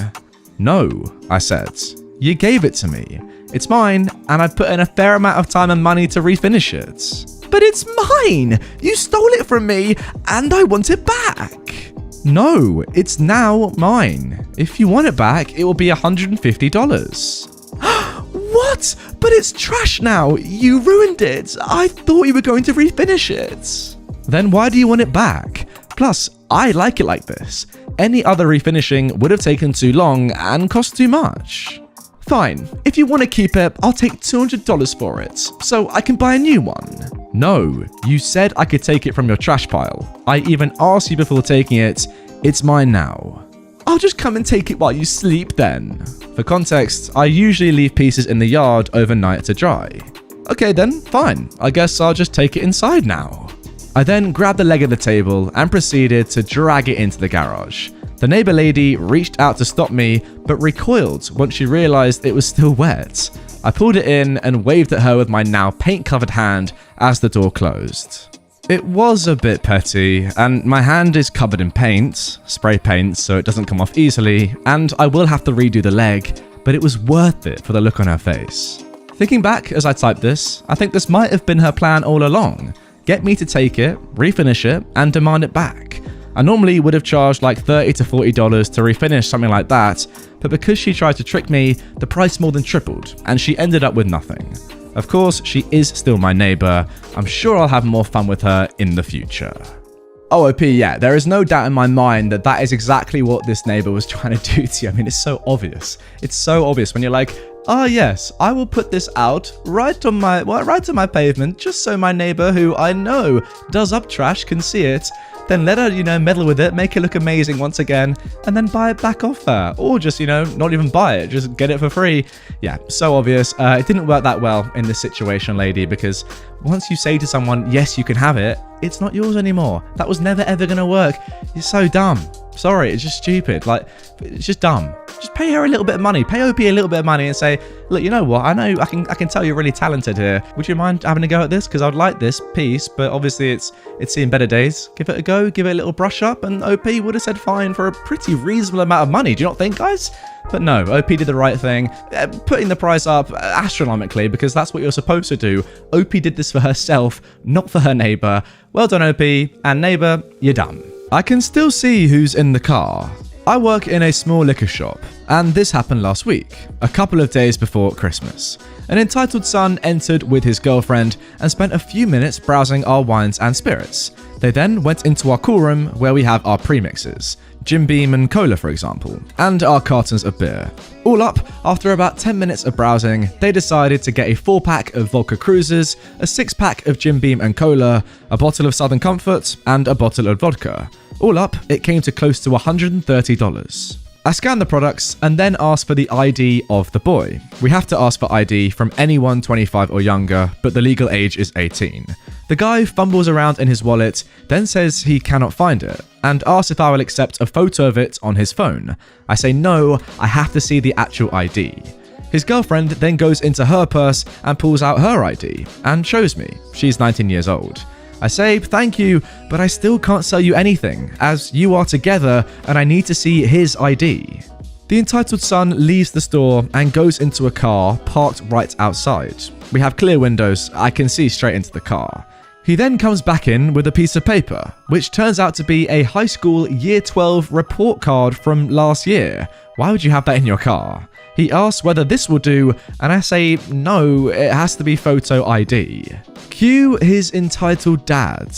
"No," I said. "You gave it to me. It's mine, and I've put in a fair amount of time and money to refinish it." "But it's mine! You stole it from me, and I want it back." "No, it's now mine. If you want it back, it will be $150. "What? But it's trash now. You ruined it. I thought you were going to refinish it." "Then why do you want it back? Plus, I like it like this. Any other refinishing would have taken too long and cost too much." "Fine. If you want to keep it, I'll take $200 for it, so I can buy a new one." "No, you said I could take it from your trash pile. I even asked you before taking it. It's mine now." "I'll just come and take it while you sleep then." For context, I usually leave pieces in the yard overnight to dry. "Okay then, fine. I guess I'll just take it inside now." I then grabbed the leg of the table and proceeded to drag it into the garage. The neighbor lady reached out to stop me, but recoiled once she realized it was still wet. I pulled it in and waved at her with my now paint-covered hand as the door closed. It was a bit petty, and my hand is covered in paint, spray paint, so it doesn't come off easily, and I will have to redo the leg, but it was worth it for the look on her face. Thinking back as I typed this, I think this might have been her plan all along. Get me to take it, refinish it, and demand it back. I normally would have charged like $30 to $40 to refinish something like that, but because she tried to trick me, the price more than tripled, and she ended up with nothing. Of course, she is still my neighbor. I'm sure I'll have more fun with her in the future. Oh, OP, yeah, there is no doubt in my mind that that is exactly what this neighbor was trying to do to you. I mean, it's so obvious. It's so obvious when you're like, "Ah, yes, I will put this out right on my pavement, just so my neighbor, who I know does up trash, can see it. Then let her, meddle with it, make it look amazing once again, and then buy it back off her. Or just, not even buy it, just get it for free." Yeah, so obvious. It didn't work that well in this situation, lady, because once you say to someone, "Yes, you can have it," it's not yours anymore. That was never ever going to work. You're so dumb. Sorry, it's just stupid. It's just dumb. Just pay her a little bit of money. Pay OP a little bit of money and say, "Look, you know what? I know I can tell you're really talented here. Would you mind having a go at this? Because I'd like this piece, but obviously it's seen better days. Give it a go. Give it a little brush up." And OP would have said fine for a pretty reasonable amount of money. Do you not think, guys? But no, OP did the right thing, putting the price up astronomically, because that's what you're supposed to do. OP did this for herself, not for her neighbor. Well done, OP. And neighbor, you're dumb. I can still see who's in the car. I work in a small liquor shop, and this happened last week, a couple of days before Christmas. An entitled son entered with his girlfriend and spent a few minutes browsing our wines and spirits. They then went into our cool room where we have our premixes, Jim Beam and cola for example, and our cartons of beer. All up, after about 10 minutes of browsing, they decided to get a 4-pack of Vodka Cruisers, a 6-pack of Jim Beam and cola, a bottle of Southern Comfort, and a bottle of vodka. All up, it came to close to $130. I scanned the products and then asked for the ID of the boy. We have to ask for ID from anyone 25 or younger, but the legal age is 18. The guy fumbles around in his wallet, then says he cannot find it, and asks if I will accept a photo of it on his phone. I say no, I have to see the actual ID. His girlfriend then goes into her purse and pulls out her ID, and shows me. She's 19 years old. I say, "Thank you, but I still can't sell you anything, as you are together and I need to see his ID." The entitled son leaves the store and goes into a car parked right outside. We have clear windows, I can see straight into the car. He then comes back in with a piece of paper, which turns out to be a high school year 12 report card from last year. Why would you have that in your car? He asks whether this will do, and I say no, it has to be photo ID. Cue his entitled dad.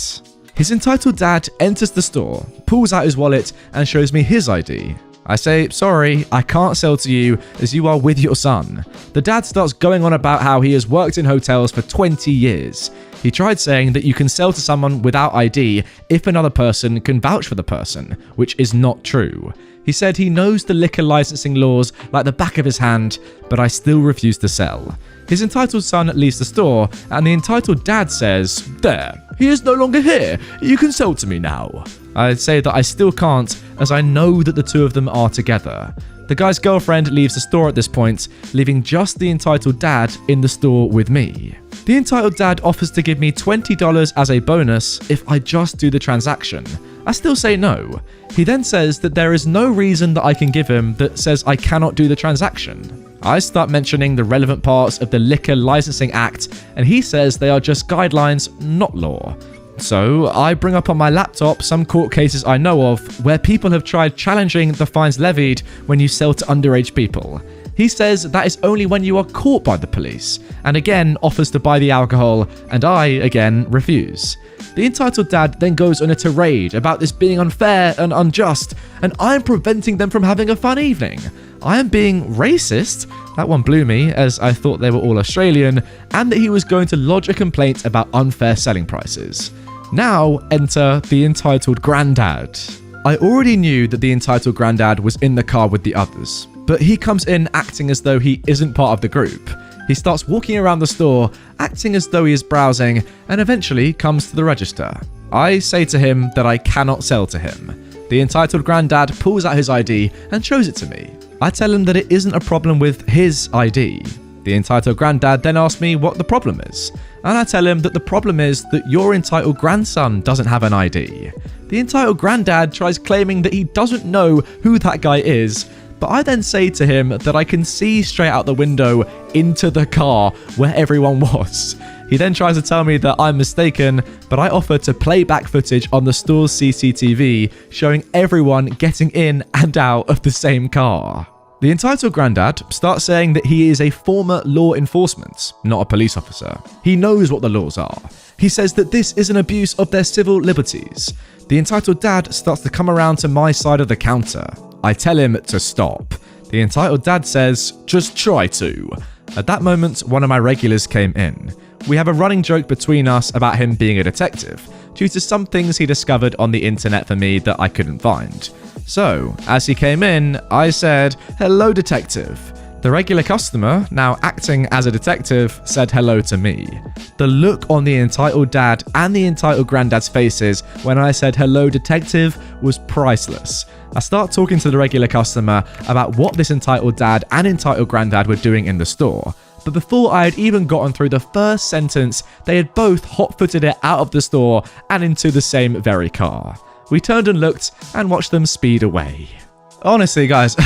His entitled dad enters the store, pulls out his wallet, and shows me his ID. I say, "Sorry, I can't sell to you as you are with your son." The dad starts going on about how he has worked in hotels for 20 years. He tried saying that you can sell to someone without ID if another person can vouch for the person, which is not true. He said he knows the liquor licensing laws like the back of his hand, but I still refuse to sell. His entitled son leaves the store, and the entitled dad says, "There, he is no longer here. You can sell to me now." I say that I still can't, as I know that the two of them are together. The guy's girlfriend leaves the store at this point, leaving just the entitled dad in the store with me. The entitled dad offers to give me $20 as a bonus if I just do the transaction. I still say no. He then says that there is no reason that I can give him that says I cannot do the transaction. I start mentioning the relevant parts of the Liquor Licensing Act, and he says they are just guidelines, not law. So I bring up on my laptop some court cases I know of where people have tried challenging the fines levied when you sell to underage people. He says that is only when you are caught by the police, and again offers to buy the alcohol, and I, again, refuse. The entitled dad then goes on a tirade about this being unfair and unjust, and I'm preventing them from having a fun evening. I am being racist. That one blew me, as I thought they were all Australian, and that he was going to lodge a complaint about unfair selling prices. Now enter the entitled granddad. I already knew that the entitled granddad was in the car with the others, but he comes in acting as though he isn't part of the group. He starts walking around the store, acting as though he is browsing, and eventually comes to the register. I say to him that I cannot sell to him. The entitled granddad pulls out his ID and shows it to me. I tell him that it isn't a problem with his ID. The entitled granddad then asks me what the problem is, and I tell him that the problem is that your entitled grandson doesn't have an ID. The entitled granddad tries claiming that he doesn't know who that guy is, but I then say to him that I can see straight out the window into the car where everyone was. He then tries to tell me that I'm mistaken, but I offer to play back footage on the store's CCTV showing everyone getting in and out of the same car. The entitled granddad starts saying that he is a former law enforcement, not a police officer. He knows what the laws are. He says that this is an abuse of their civil liberties. The entitled dad starts to come around to my side of the counter. I tell him to stop. The entitled dad says, "Just try to." At that moment, one of my regulars came in. We have a running joke between us about him being a detective, due to some things he discovered on the internet for me that I couldn't find. So, as he came in, I said, "Hello, detective." The regular customer, now acting as a detective, said hello to me. The look on the entitled dad and the entitled granddad's faces when I said hello, detective, was priceless. I start talking to the regular customer about what this entitled dad and entitled granddad were doing in the store. But before I had even gotten through the first sentence, they had both hot-footed it out of the store and into the same very car. We turned and looked and watched them speed away. Honestly, guys,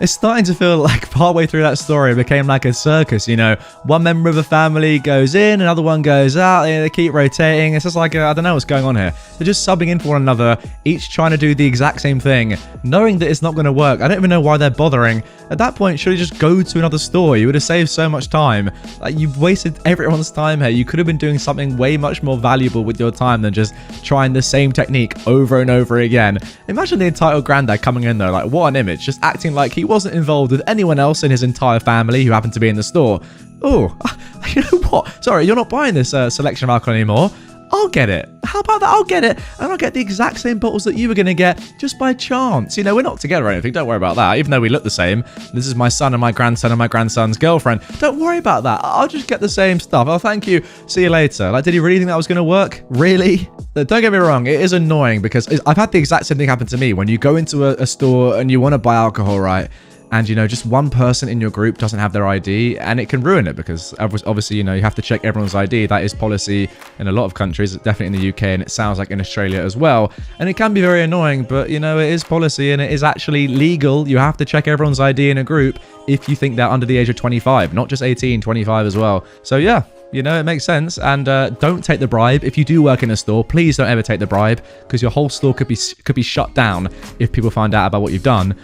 it's starting to feel like partway through that story it became like a circus, you know. One member of the family goes in, another one goes out, they keep rotating. It's just like, I don't know what's going on here. They're just subbing in for one another, each trying to do the exact same thing, knowing that it's not going to work. I don't even know why they're bothering. At that point, should you just go to another store? You would have saved so much time. Like, you've wasted everyone's time here. You could have been doing something way much more valuable with your time than just trying the same technique over and over again. Imagine the entitled granddad coming in though, like, what an image, just acting like he wasn't involved with anyone else in his entire family who happened to be in the store. Oh, you know what? Sorry, you're not buying this selection of alcohol anymore. I'll get it. How about that? I'll get it. And I'll get the exact same bottles that you were going to get just by chance. You know, we're not together or anything. Don't worry about that. Even though we look the same. This is my son and my grandson's girlfriend. Don't worry about that. I'll just get the same stuff. Oh, thank you. See you later. Like, did he really think that was going to work? Really? Don't get me wrong. It is annoying because I've had the exact same thing happen to me. When you go into a store and you want to buy alcohol, right? And, you know, just one person in your group doesn't have their ID, and it can ruin it because obviously, you know, you have to check everyone's ID. That is policy in a lot of countries, definitely in the UK, and it sounds like in Australia as well. And it can be very annoying, but, you know, it is policy and it is actually legal. You have to check everyone's ID in a group if you think they're under the age of 25, not just 18, 25 as well. So, yeah. You know, it makes sense. And don't take the bribe. If you do work in a store, please don't ever take the bribe because your whole store could be shut down if people find out about what you've done.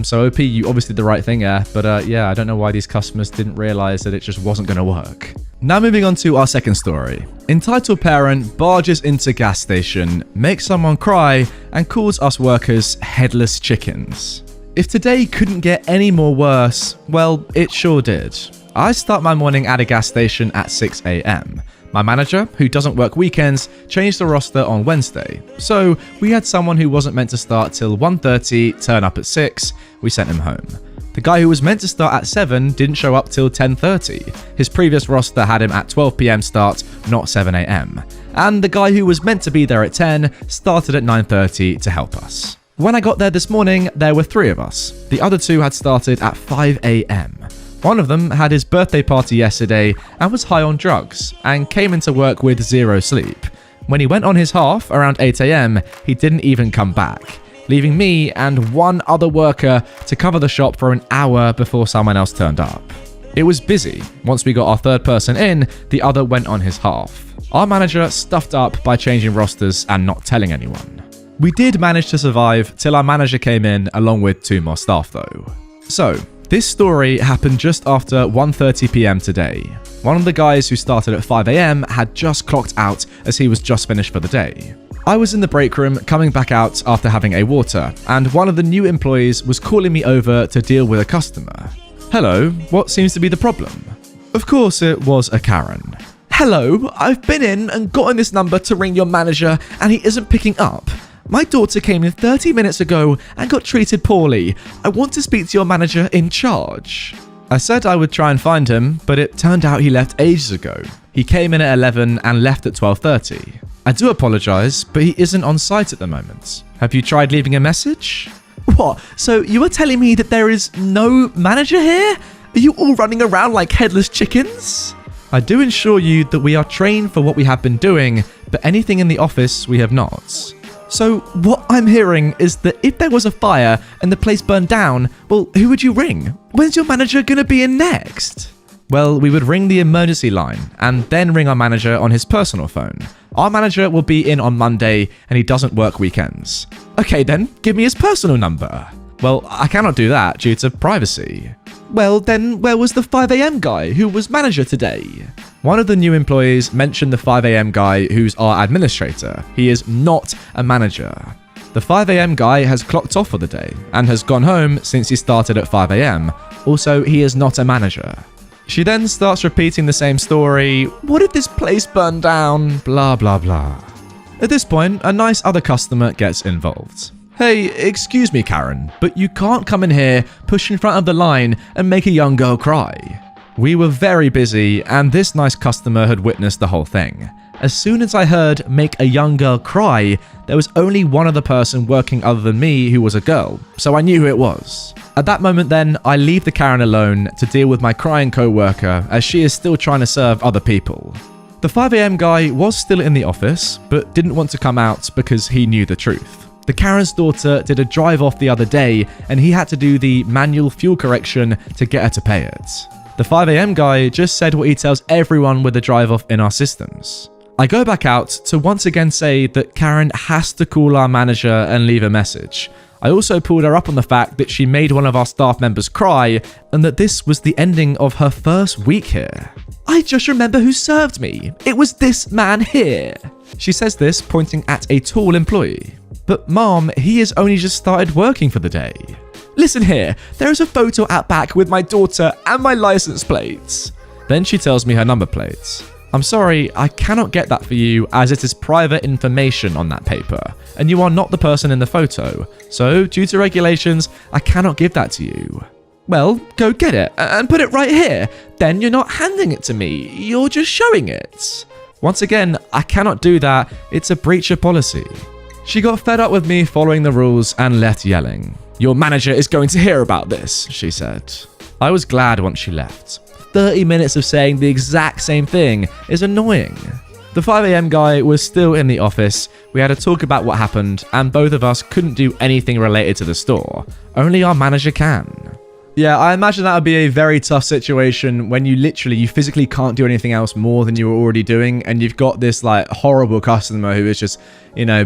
So OP, you obviously did the right thing there. But yeah, I don't know why these customers didn't realize that it just wasn't going to work. Now moving on to our second story. Entitled parent barges into gas station, makes someone cry, and calls us workers headless chickens. If today couldn't get any more worse, well, it sure did. I start my morning at a gas station at 6 a.m. My manager, who doesn't work weekends, changed the roster on Wednesday. So we had someone who wasn't meant to start till 1:30 turn up at 6. We sent him home. The guy who was meant to start at 7 didn't show up till 10:30. His previous roster had him at 12 p.m. start, not 7 a.m. And the guy who was meant to be there at 10 started at 9:30 to help us. When I got there this morning, there were 3 of us. The other 2 had started at 5 a.m. One of them had his birthday party yesterday and was high on drugs and came into work with 0 sleep. When he went on his half around 8 a.m, he didn't even come back, leaving me and 1 other worker to cover the shop for an hour before someone else turned up. It was busy. Once we got our 3rd person in, the other went on his half. Our manager stuffed up by changing rosters and not telling anyone. We did manage to survive till our manager came in along with 2 more staff though. So, this story happened just after 1:30 p.m. today. One of the guys who started at 5 a.m. had just clocked out as he was just finished for the day. I was in the break room coming back out after having a water, and one of the new employees was calling me over to deal with a customer. Hello, what seems to be the problem? Of course it was a Karen. Hello, I've been in and gotten this number to ring your manager and he isn't picking up. My daughter came in 30 minutes ago and got treated poorly. I want to speak to your manager in charge. I said I would try and find him, but it turned out he left ages ago. He came in at 11 and left at 12:30. I do apologise, but he isn't on site at the moment. Have you tried leaving a message? What? So you are telling me that there is no manager here? Are you all running around like headless chickens? I do assure you that we are trained for what we have been doing, but anything in the office we have not. So what I'm hearing is that if there was a fire and the place burned down, well, who would you ring? When's your manager going to be in next? Well, we would ring the emergency line and then ring our manager on his personal phone. Our manager will be in on Monday and he doesn't work weekends. Okay then, give me his personal number. Well, I cannot do that due to privacy. Well then, where was the 5 a.m. guy who was manager today? One of the new employees mentioned the 5 a.m. guy who's our administrator. He is not a manager. The 5 a.m. guy has clocked off for the day and has gone home since he started at 5 a.m. Also, he is not a manager. She then starts repeating the same story. What if this place burned down? Blah, blah, blah. At this point, a nice other customer gets involved. Hey, excuse me, Karen, but you can't come in here, push in front of the line, and make a young girl cry. We were very busy, and this nice customer had witnessed the whole thing. As soon as I heard make a young girl cry, there was only one other person working other than me who was a girl, so I knew who it was. At that moment then, I leave the Karen alone to deal with my crying co-worker as she is still trying to serve other people. The 5 a.m. guy was still in the office, but didn't want to come out because he knew the truth. The Karen's daughter did a drive off the other day and he had to do the manual fuel correction to get her to pay it. The 5 a.m. guy just said what he tells everyone with the drive off in our systems. I go back out to once again say that Karen has to call our manager and leave a message. I also pulled her up on the fact that she made one of our staff members cry and that this was the ending of her first week here. I just remember who served me. It was this man here. She says this pointing at a tall employee. But mom, he has only just started working for the day. Listen here, there is a photo out back with my daughter and my license plates. Then she tells me her number plates. I'm sorry, I cannot get that for you as it is private information on that paper, and you are not the person in the photo. So, due to regulations, I cannot give that to you. Well, go get it and put it right here. Then you're not handing it to me, you're just showing it. Once again, I cannot do that, it's a breach of policy. She got fed up with me following the rules and left yelling. Your manager is going to hear about this, she said. I was glad once she left. 30 minutes of saying the exact same thing is annoying. The 5 a.m. guy was still in the office. We had a talk about what happened, and both of us couldn't do anything related to the store. Only our manager can. Yeah, I imagine that would be a very tough situation when you physically can't do anything else more than you were already doing, and you've got this like horrible customer who is just,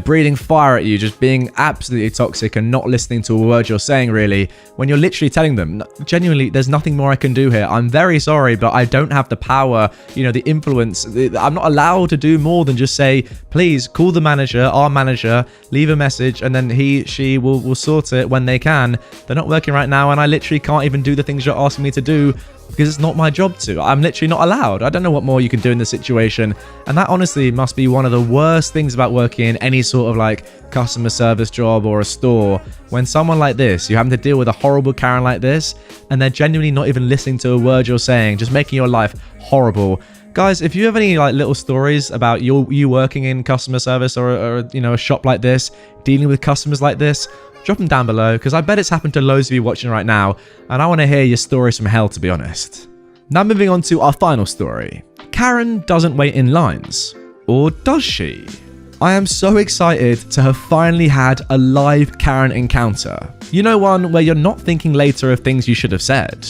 breathing fire at you, just being absolutely toxic and not listening to a word you're saying really, when you're literally telling them, genuinely, there's nothing more I can do here. I'm very sorry, but I don't have the power, the influence. I'm not allowed to do more than just say, please call the manager, our manager, leave a message, and then she will sort it when they can. They're not working right now, and I literally can't even do the things you're asking me to do because it's not my job to. I'm literally not allowed. I don't know what more you can do in this situation. And that honestly must be one of the worst things about working in any sort of like customer service job or a store. When someone like this, you're having to deal with a horrible Karen like this, and they're genuinely not even listening to a word you're saying, just making your life horrible. Guys, if you have any like little stories about you working in customer service or a shop like this, dealing with customers like this, drop them down below, because I bet it's happened to loads of you watching right now, and I want to hear your stories from hell, to be honest. Now moving on to our final story. Karen doesn't wait in lines. Or does she? I am so excited to have finally had a live Karen encounter. You know, one where you're not thinking later of things you should have said.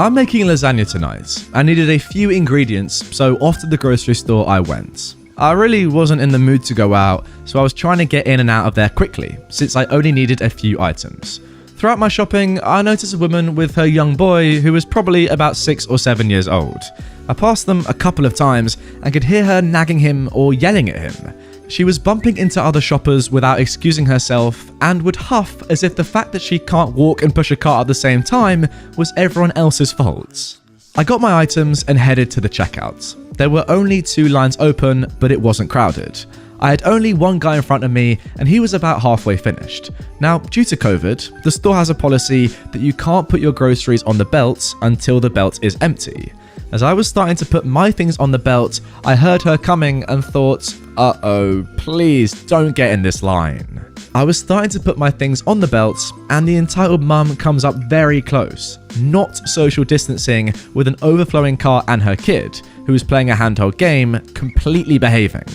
I'm making lasagna tonight. I needed a few ingredients, so off to the grocery store I went. I really wasn't in the mood to go out, so I was trying to get in and out of there quickly, since I only needed a few items. Throughout my shopping, I noticed a woman with her young boy who was probably about 6 or 7 years old. I passed them a couple of times and could hear her nagging him or yelling at him. She was bumping into other shoppers without excusing herself and would huff as if the fact that she can't walk and push a cart at the same time was everyone else's fault. I got my items and headed to the checkout. There were only 2 lines open, but it wasn't crowded. I had only one guy in front of me and he was about halfway finished. Now, due to COVID, the store has a policy that you can't put your groceries on the belt until the belt is empty. As I was starting to put my things on the belt, I heard her coming and thought, uh-oh, please don't get in this line. I was starting to put my things on the belt and the entitled mum comes up very close, not social distancing, with an overflowing cart and her kid, who was playing a handheld game, completely behaving.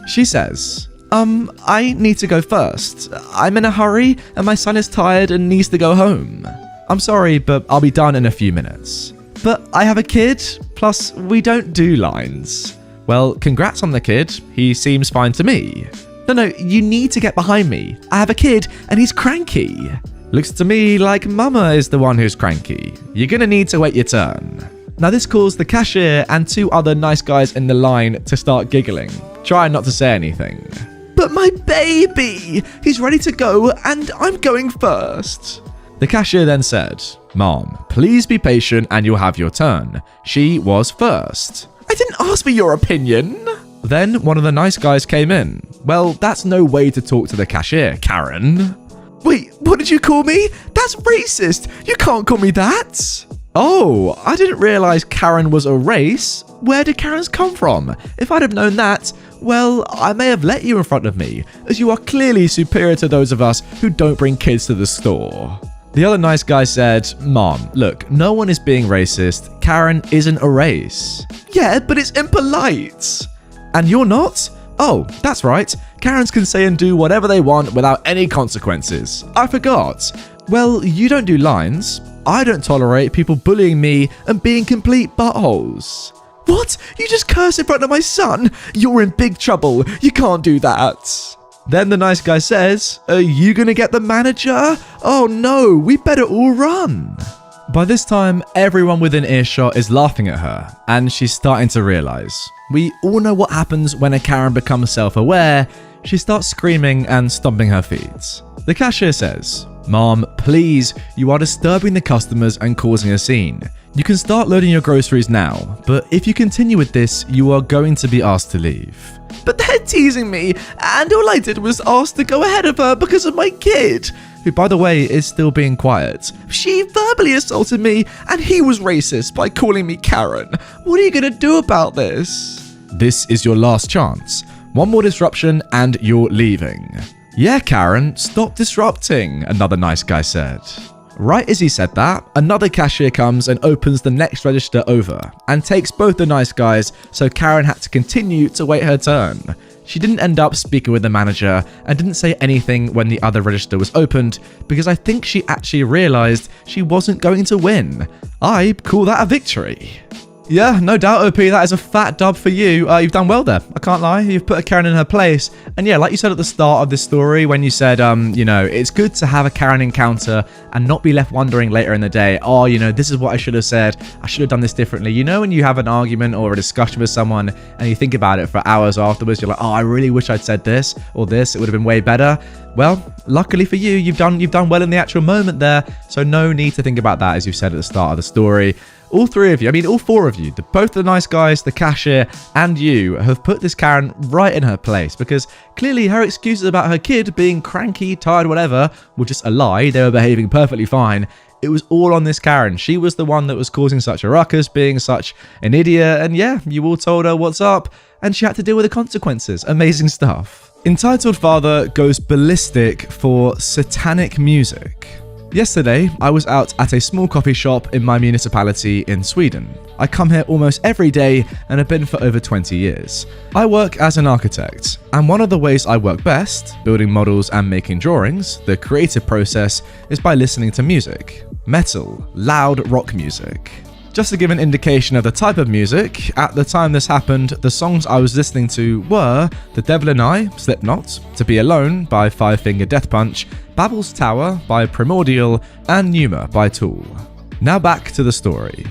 She says, I need to go first. I'm in a hurry and my son is tired and needs to go home. I'm sorry, but I'll be done in a few minutes. But I have a kid, plus we don't do lines. Well, congrats on the kid. He seems fine to me. No, you need to get behind me. I have a kid and he's cranky. Looks to me like Mama is the one who's cranky. You're gonna need to wait your turn. Now this caused the cashier and 2 other nice guys in the line to start giggling, trying not to say anything. But my baby! He's ready to go and I'm going first. The cashier then said, Mom, please be patient and you'll have your turn. She was first. I didn't ask for your opinion. Then one of the nice guys came in. Well, that's no way to talk to the cashier, Karen. Wait, what did you call me? That's racist. You can't call me that. Oh, I didn't realize Karen was a race. Where did Karens come from? If I'd have known that, well, I may have let you in front of me, as you are clearly superior to those of us who don't bring kids to the store. The other nice guy said, Mom, look, no one is being racist. Karen isn't a race. Yeah, but it's impolite. And you're not? Oh, that's right. Karens can say and do whatever they want without any consequences. I forgot. Well, you don't do lines. I don't tolerate people bullying me and being complete buttholes. What? You just curse in front of my son? You're in big trouble. You can't do that. Then the nice guy says, are you gonna get the manager? Oh no, we better all run. By this time, everyone within earshot is laughing at her, and she's starting to realize. We all know what happens when a Karen becomes self-aware. She starts screaming and stomping her feet. The cashier says, Mom, please, you are disturbing the customers and causing a scene. You can start loading your groceries now, but if you continue with this, you are going to be asked to leave. But they're teasing me, and all I did was ask to go ahead of her because of my kid, who, by the way, is still being quiet. She verbally assaulted me, and he was racist by calling me Karen. What are you going to do about this? This is your last chance. One more disruption, and you're leaving. Yeah, Karen, stop disrupting, another nice guy said. Right as he said that, another cashier comes and opens the next register over and takes both the nice guys, so Karen had to continue to wait her turn. She didn't end up speaking with the manager and didn't say anything when the other register was opened because I think she actually realized she wasn't going to win. I call that a victory. Yeah, no doubt, OP, that is a fat dub for you. You've done well there. I can't lie. You've put a Karen in her place. And yeah, like you said at the start of this story, when you said, it's good to have a Karen encounter and not be left wondering later in the day, oh, this is what I should have said. I should have done this differently. You know, when you have an argument or a discussion with someone and you think about it for hours afterwards, you're like, oh, I really wish I'd said this or this. It would have been way better. Well, luckily for you, you've done well in the actual moment there. So no need to think about that, as you said at the start of the story. All 3 of you, all 4 of you, both the nice guys, the cashier, and you have put this Karen right in her place because clearly her excuses about her kid being cranky, tired, whatever, were just a lie. They were behaving perfectly fine. It was all on this Karen. She was the one that was causing such a ruckus, being such an idiot, and yeah, you all told her what's up, and she had to deal with the consequences. Amazing stuff. Entitled father goes ballistic for satanic music. Yesterday, I was out at a small coffee shop in my municipality in Sweden. I come here almost every day and have been for over 20 years. I work as an architect, and one of the ways I work best, building models and making drawings, the creative process, is by listening to music. Metal, loud rock music. Just to give an indication of the type of music, at the time this happened, the songs I was listening to were The Devil and I, Slipknot, To Be Alone by Five Finger Death Punch, Babel's Tower by Primordial, and Pneuma by Tool. Now back to the story.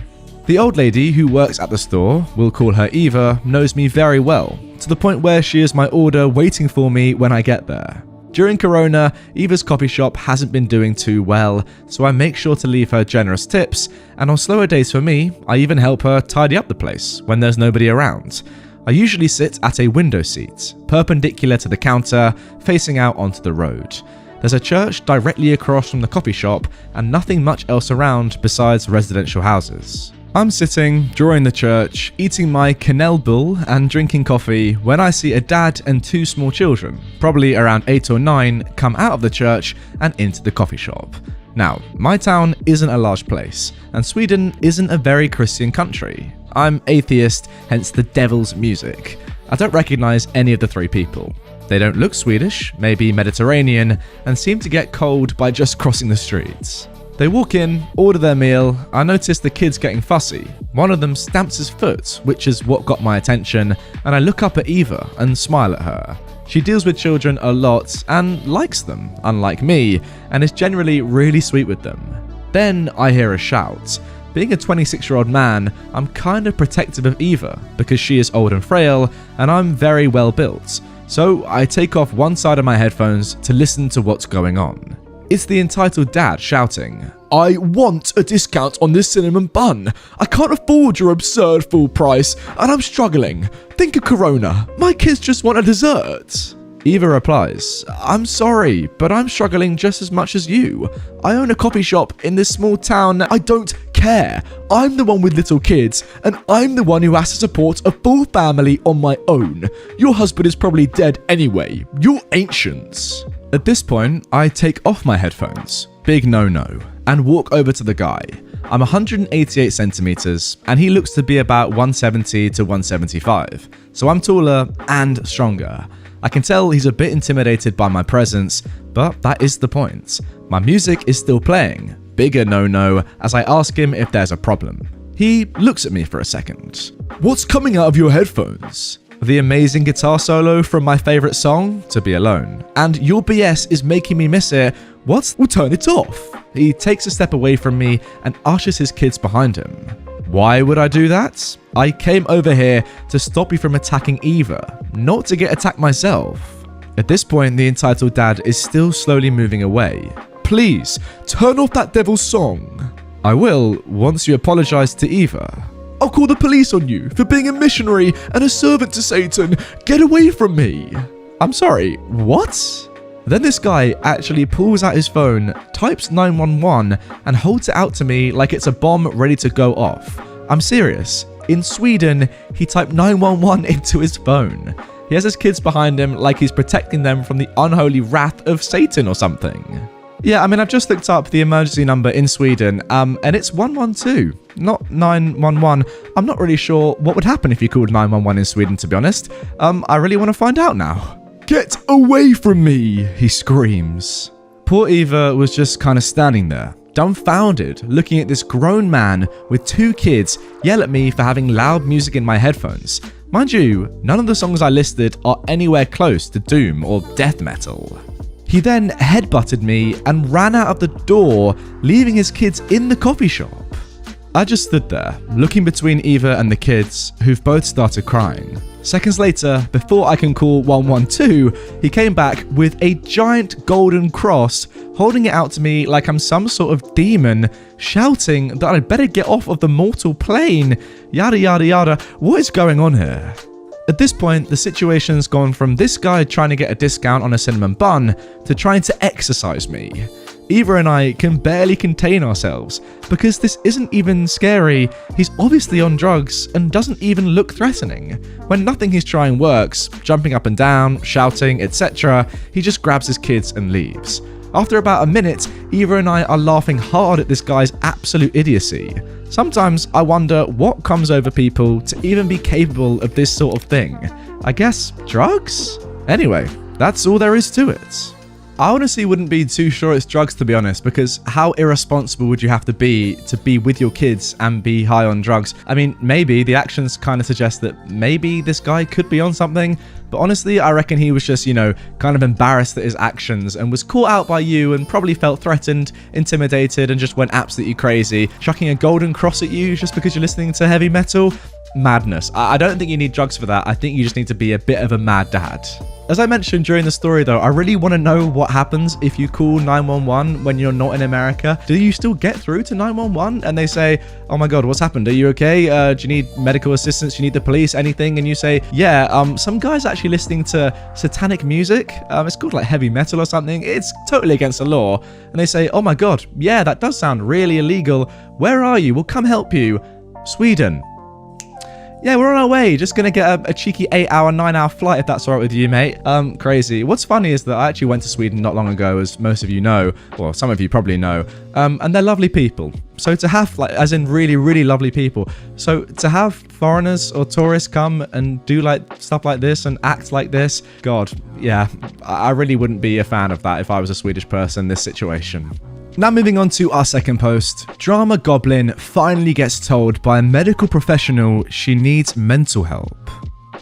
The old lady who works at the store, we'll call her Eva, knows me very well, to the point where she is my order waiting for me when I get there. During Corona, Eva's coffee shop hasn't been doing too well, so I make sure to leave her generous tips, and on slower days for me, I even help her tidy up the place when there's nobody around. I usually sit at a window seat, perpendicular to the counter, facing out onto the road. There's a church directly across from the coffee shop, and nothing much else around besides residential houses. I'm sitting, drawing the church, eating my Knellbull and drinking coffee when I see a dad and two small children, probably around 8 or 9, come out of the church and into the coffee shop. Now, my town isn't a large place, and Sweden isn't a very Christian country. I'm atheist, hence the devil's music. I don't recognize any of the three people. They don't look Swedish, maybe Mediterranean, and seem to get cold by just crossing the streets. They walk in, order their meal. I notice the kids getting fussy. One of them stamps his foot, which is what got my attention, and I look up at Eva and smile at her. She deals with children a lot and likes them, unlike me, and is generally really sweet with them. Then I hear a shout. Being a 26-year-old man, I'm kind of protective of Eva because she is old and frail, and I'm very well built. So I take off one side of my headphones to listen to what's going on. It's the entitled dad shouting, "I want a discount on this cinnamon bun. I can't afford your absurd full price, and I'm struggling. Think of Corona. My kids just want a dessert." Eva replies, "I'm sorry, but I'm struggling just as much as you. I own a coffee shop in this small town. I don't care. I'm the one with little kids, and I'm the one who has to support a full family on my own. Your husband is probably dead anyway. You're ancients." At this point, I take off my headphones, big no-no, and walk over to the guy. I'm 188 centimeters, and he looks to be about 170 to 175, so I'm taller and stronger. I can tell he's a bit intimidated by my presence, but that is the point. My music is still playing, bigger no-no, as I ask him if there's a problem. He looks at me for a second. "What's coming out of your headphones?" "The amazing guitar solo from my favorite song, To Be Alone. And your BS is making me miss it. What? We'll turn it off." He takes a step away from me and ushers his kids behind him. Why would I do that? I came over here to stop you from attacking Eva, not to get attacked myself. At this point, the entitled dad is still slowly moving away. "Please, turn off that devil's song." "I will, once you apologize to Eva." "I'll call the police on you for being a missionary and a servant to Satan. Get away from me." "I'm sorry, what?" Then this guy actually pulls out his phone, types 911, and holds it out to me like it's a bomb ready to go off. I'm serious. In Sweden, he typed 911 into his phone. He has his kids behind him like he's protecting them from the unholy wrath of Satan or something. Yeah, I mean, I've just looked up the emergency number in Sweden, and it's 112, not 911. I'm not really sure what would happen if you called 911 in Sweden, to be honest. I really want to find out now. "Get away from me," he screams. Poor Eva was just kind of standing there, dumbfounded, looking at this grown man with two kids yell at me for having loud music in my headphones. Mind you, none of the songs I listed are anywhere close to doom or death metal. He then headbutted me and ran out of the door, leaving his kids in the coffee shop. I just stood there, looking between Eva and the kids, who've both started crying. Seconds later, before I can call 112, he came back with a giant golden cross, holding it out to me like I'm some sort of demon, shouting that I'd better get off of the mortal plane, yada yada yada. What is going on here? At this point, the situation's gone from this guy trying to get a discount on a cinnamon bun to trying to exorcise me. Eva and I can barely contain ourselves because this isn't even scary. He's obviously on drugs and doesn't even look threatening. When nothing he's trying works, jumping up and down, shouting, etc., he just grabs his kids and leaves. After about a minute, Eva and I are laughing hard at this guy's absolute idiocy. Sometimes I wonder what comes over people to even be capable of this sort of thing. I guess drugs? Anyway, that's all there is to it. I honestly wouldn't be too sure it's drugs, to be honest, because how irresponsible would you have to be with your kids and be high on drugs? I mean, maybe the actions kind of suggest that maybe this guy could be on something, but honestly, I reckon he was just, kind of embarrassed at his actions and was caught out by you and probably felt threatened, intimidated, and just went absolutely crazy, chucking a golden cross at you just because you're listening to heavy metal. Madness. I don't think you need drugs for that. I think you just need to be a bit of a mad dad. As I mentioned during the story though, I really want to know what happens if you call 911 when you're not in America. Do you still get through to 911 and they say, oh my god, what's happened? Are you okay? Do you need medical assistance? Do you need the police? Anything? And you say, yeah, some guy's actually listening to Satanic music. It's called like heavy metal or something. It's totally against the law. And they say, oh my god, yeah, that does sound really illegal. Where are you? We'll come help you. Sweden. Yeah, we're on our way. Just gonna get a cheeky 8-hour, 9-hour flight if that's alright with you, mate. Crazy. What's funny is that I actually went to Sweden not long ago, as most of you know, or some of you probably know, and they're lovely people. So to have, like, as in really, really lovely people. So to have foreigners or tourists come and do like stuff like this and act like this, God, yeah, I really wouldn't be a fan of that if I was a Swedish person in this situation. Now moving on to our second post, Drama Goblin finally gets told by a medical professional she needs mental help.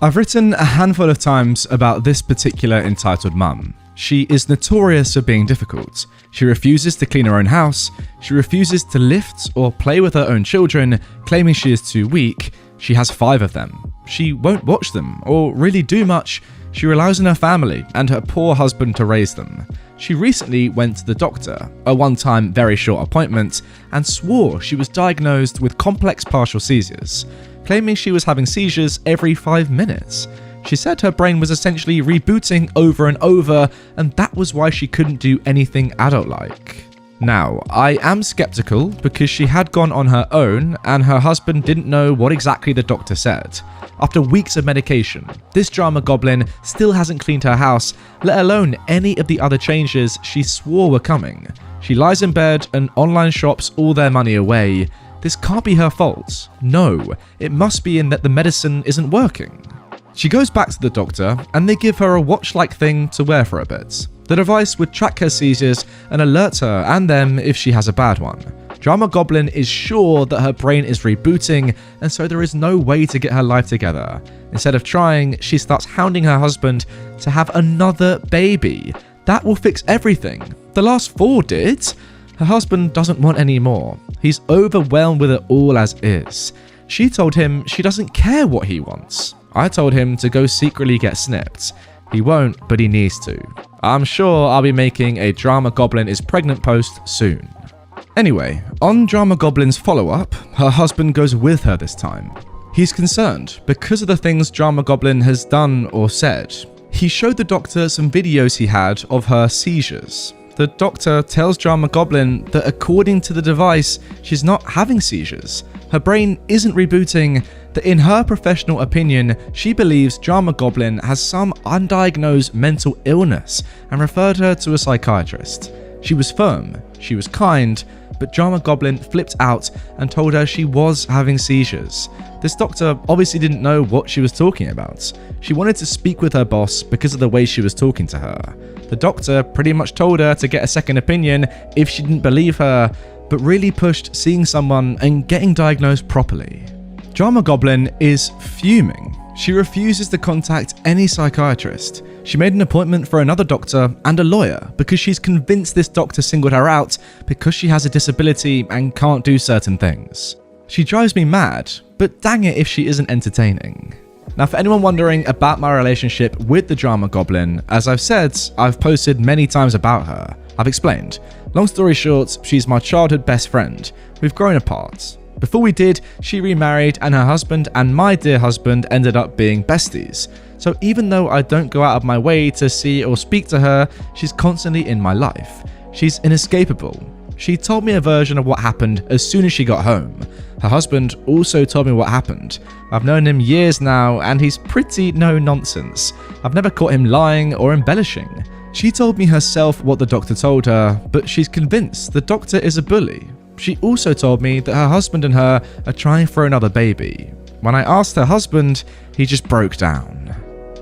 I've written a handful of times about this particular entitled mum. She is notorious for being difficult. She refuses to clean her own house, she refuses to lift or play with her own children, claiming she is too weak. She has 5 of them. She won't watch them or really do much. She relies on her family and her poor husband to raise them. She recently went to the doctor, a one-time very short appointment, and swore she was diagnosed with complex partial seizures, claiming she was having seizures every 5 minutes. She said her brain was essentially rebooting over and over, and that was why she couldn't do anything adult-like. Now, I am skeptical because she had gone on her own and her husband didn't know what exactly the doctor said. After weeks of medication, this drama goblin still hasn't cleaned her house, let alone any of the other changes she swore were coming. She lies in bed and online shops all their money away. This can't be her fault. No, it must be in that the medicine isn't working. She goes back to the doctor and they give her a watch-like thing to wear for a bit. The device would track her seizures and alert her and them if she has a bad one. Drama Goblin is sure that her brain is rebooting, and so there is no way to get her life together. Instead of trying, she starts hounding her husband to have another baby. That will fix everything. The last 4 did. Her husband doesn't want any more. He's overwhelmed with it all as is. She told him she doesn't care what he wants. I told him to go secretly get snipped. He won't, but he needs to. I'm sure I'll be making a Drama Goblin is pregnant post soon. Anyway, on Drama Goblin's follow-up, her husband goes with her this time. He's concerned because of the things Drama Goblin has done or said. He showed the doctor some videos he had of her seizures. The doctor tells Drama Goblin that according to the device, she's not having seizures. Her brain isn't rebooting, that in her professional opinion, she believes Drama Goblin has some undiagnosed mental illness and referred her to a psychiatrist. She was firm, she was kind, but Drama Goblin flipped out and told her she was having seizures. This doctor obviously didn't know what she was talking about. She wanted to speak with her boss because of the way she was talking to her. The doctor pretty much told her to get a second opinion if she didn't believe her, but really pushed seeing someone and getting diagnosed properly. Drama Goblin is fuming. She refuses to contact any psychiatrist. She made an appointment for another doctor and a lawyer because she's convinced this doctor singled her out because she has a disability and can't do certain things. She drives me mad, but dang it if she isn't entertaining. Now, for anyone wondering about my relationship with the Drama Goblin, as I've said, I've posted many times about her. I've explained. Long story short, she's my childhood best friend. We've grown apart. Before we did, she remarried and her husband and my dear husband ended up being besties. So even though I don't go out of my way to see or speak to her, she's constantly in my life. She's inescapable. She told me a version of what happened as soon as she got home. Her husband also told me what happened. I've known him years now, and he's pretty no nonsense. I've never caught him lying or embellishing. She told me herself what the doctor told her, but she's convinced the doctor is a bully. She also told me that her husband and her are trying for another baby. When I asked her husband, he just broke down.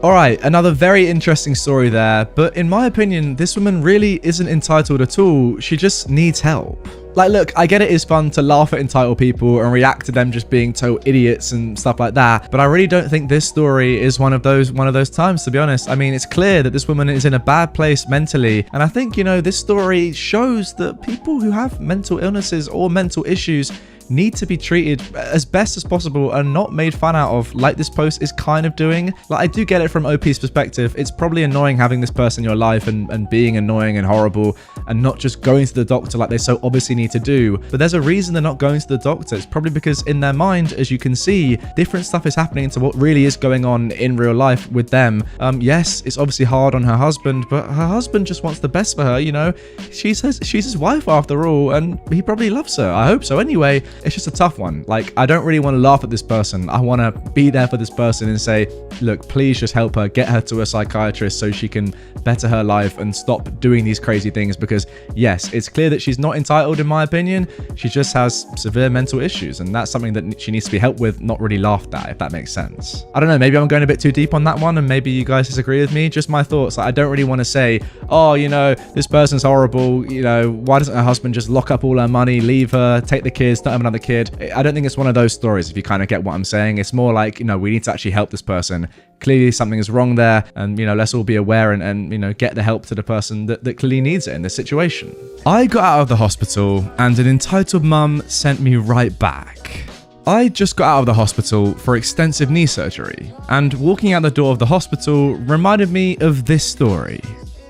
Alright, another very interesting story there, but in my opinion, this woman really isn't entitled at all. She just needs help. Like, look, I get it is fun to laugh at entitled people and react to them just being total idiots and stuff like that, but I really don't think this story is one of those times, to be honest. I mean, it's clear that this woman is in a bad place mentally, and I think, you know, this story shows that people who have mental illnesses or mental issues need to be treated as best as possible and not made fun out of, like this post is kind of doing. Like, I do get it from OP's perspective. It's probably annoying having this person in your life and being annoying and horrible and not just going to the doctor like they so obviously need to do. But there's a reason they're not going to the doctor. It's probably because in their mind, as you can see, different stuff is happening to what really is going on in real life with them. Yes, it's obviously hard on her husband, but her husband just wants the best for her, you know? She's his wife after all, and he probably loves her. I hope so. Anyway, it's just a tough one. Like, I don't really want to laugh at this person. I want to be there for this person and say, look, please just help her, get her to a psychiatrist so she can better her life and stop doing these crazy things, because yes, it's clear that she's not entitled in my opinion. She just has severe mental issues, and that's something that she needs to be helped with, not really laughed at, if that makes sense. I don't know, maybe I'm going a bit too deep on that one and maybe you guys disagree with me. Just my thoughts. Like, I don't really want to say, oh, you know, this person's horrible, you know, why doesn't her husband just lock up all her money, leave her, take the kids, not have another kid? I don't think it's one of those stories, if you kind of get what I'm saying. It's more like, you know, we need to actually help this person. Clearly something is wrong there, and, you know, let's all be aware and you know, get the help to the person that clearly needs it in this situation. I got out of the hospital and an entitled mum sent me right back. I just got out of the hospital for extensive knee surgery, and walking out the door of the hospital reminded me of this story.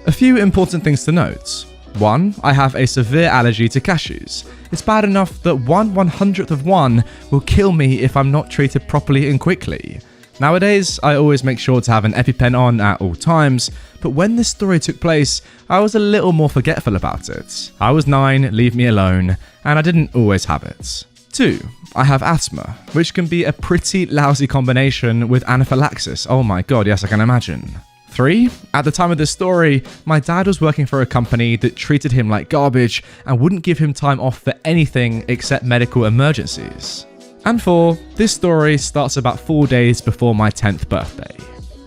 A few important things to note. 1. I have a severe allergy to cashews. It's bad enough that 1/100th of one will kill me if I'm not treated properly and quickly. Nowadays, I always make sure to have an EpiPen on at all times, but when this story took place, I was a little more forgetful about it. I was 9, leave me alone, and I didn't always have it. 2. I have asthma, which can be a pretty lousy combination with anaphylaxis. Oh my god, yes, I can imagine. 3. At the time of this story, my dad was working for a company that treated him like garbage and wouldn't give him time off for anything except medical emergencies. And 4. This story starts about 4 days before my 10th birthday.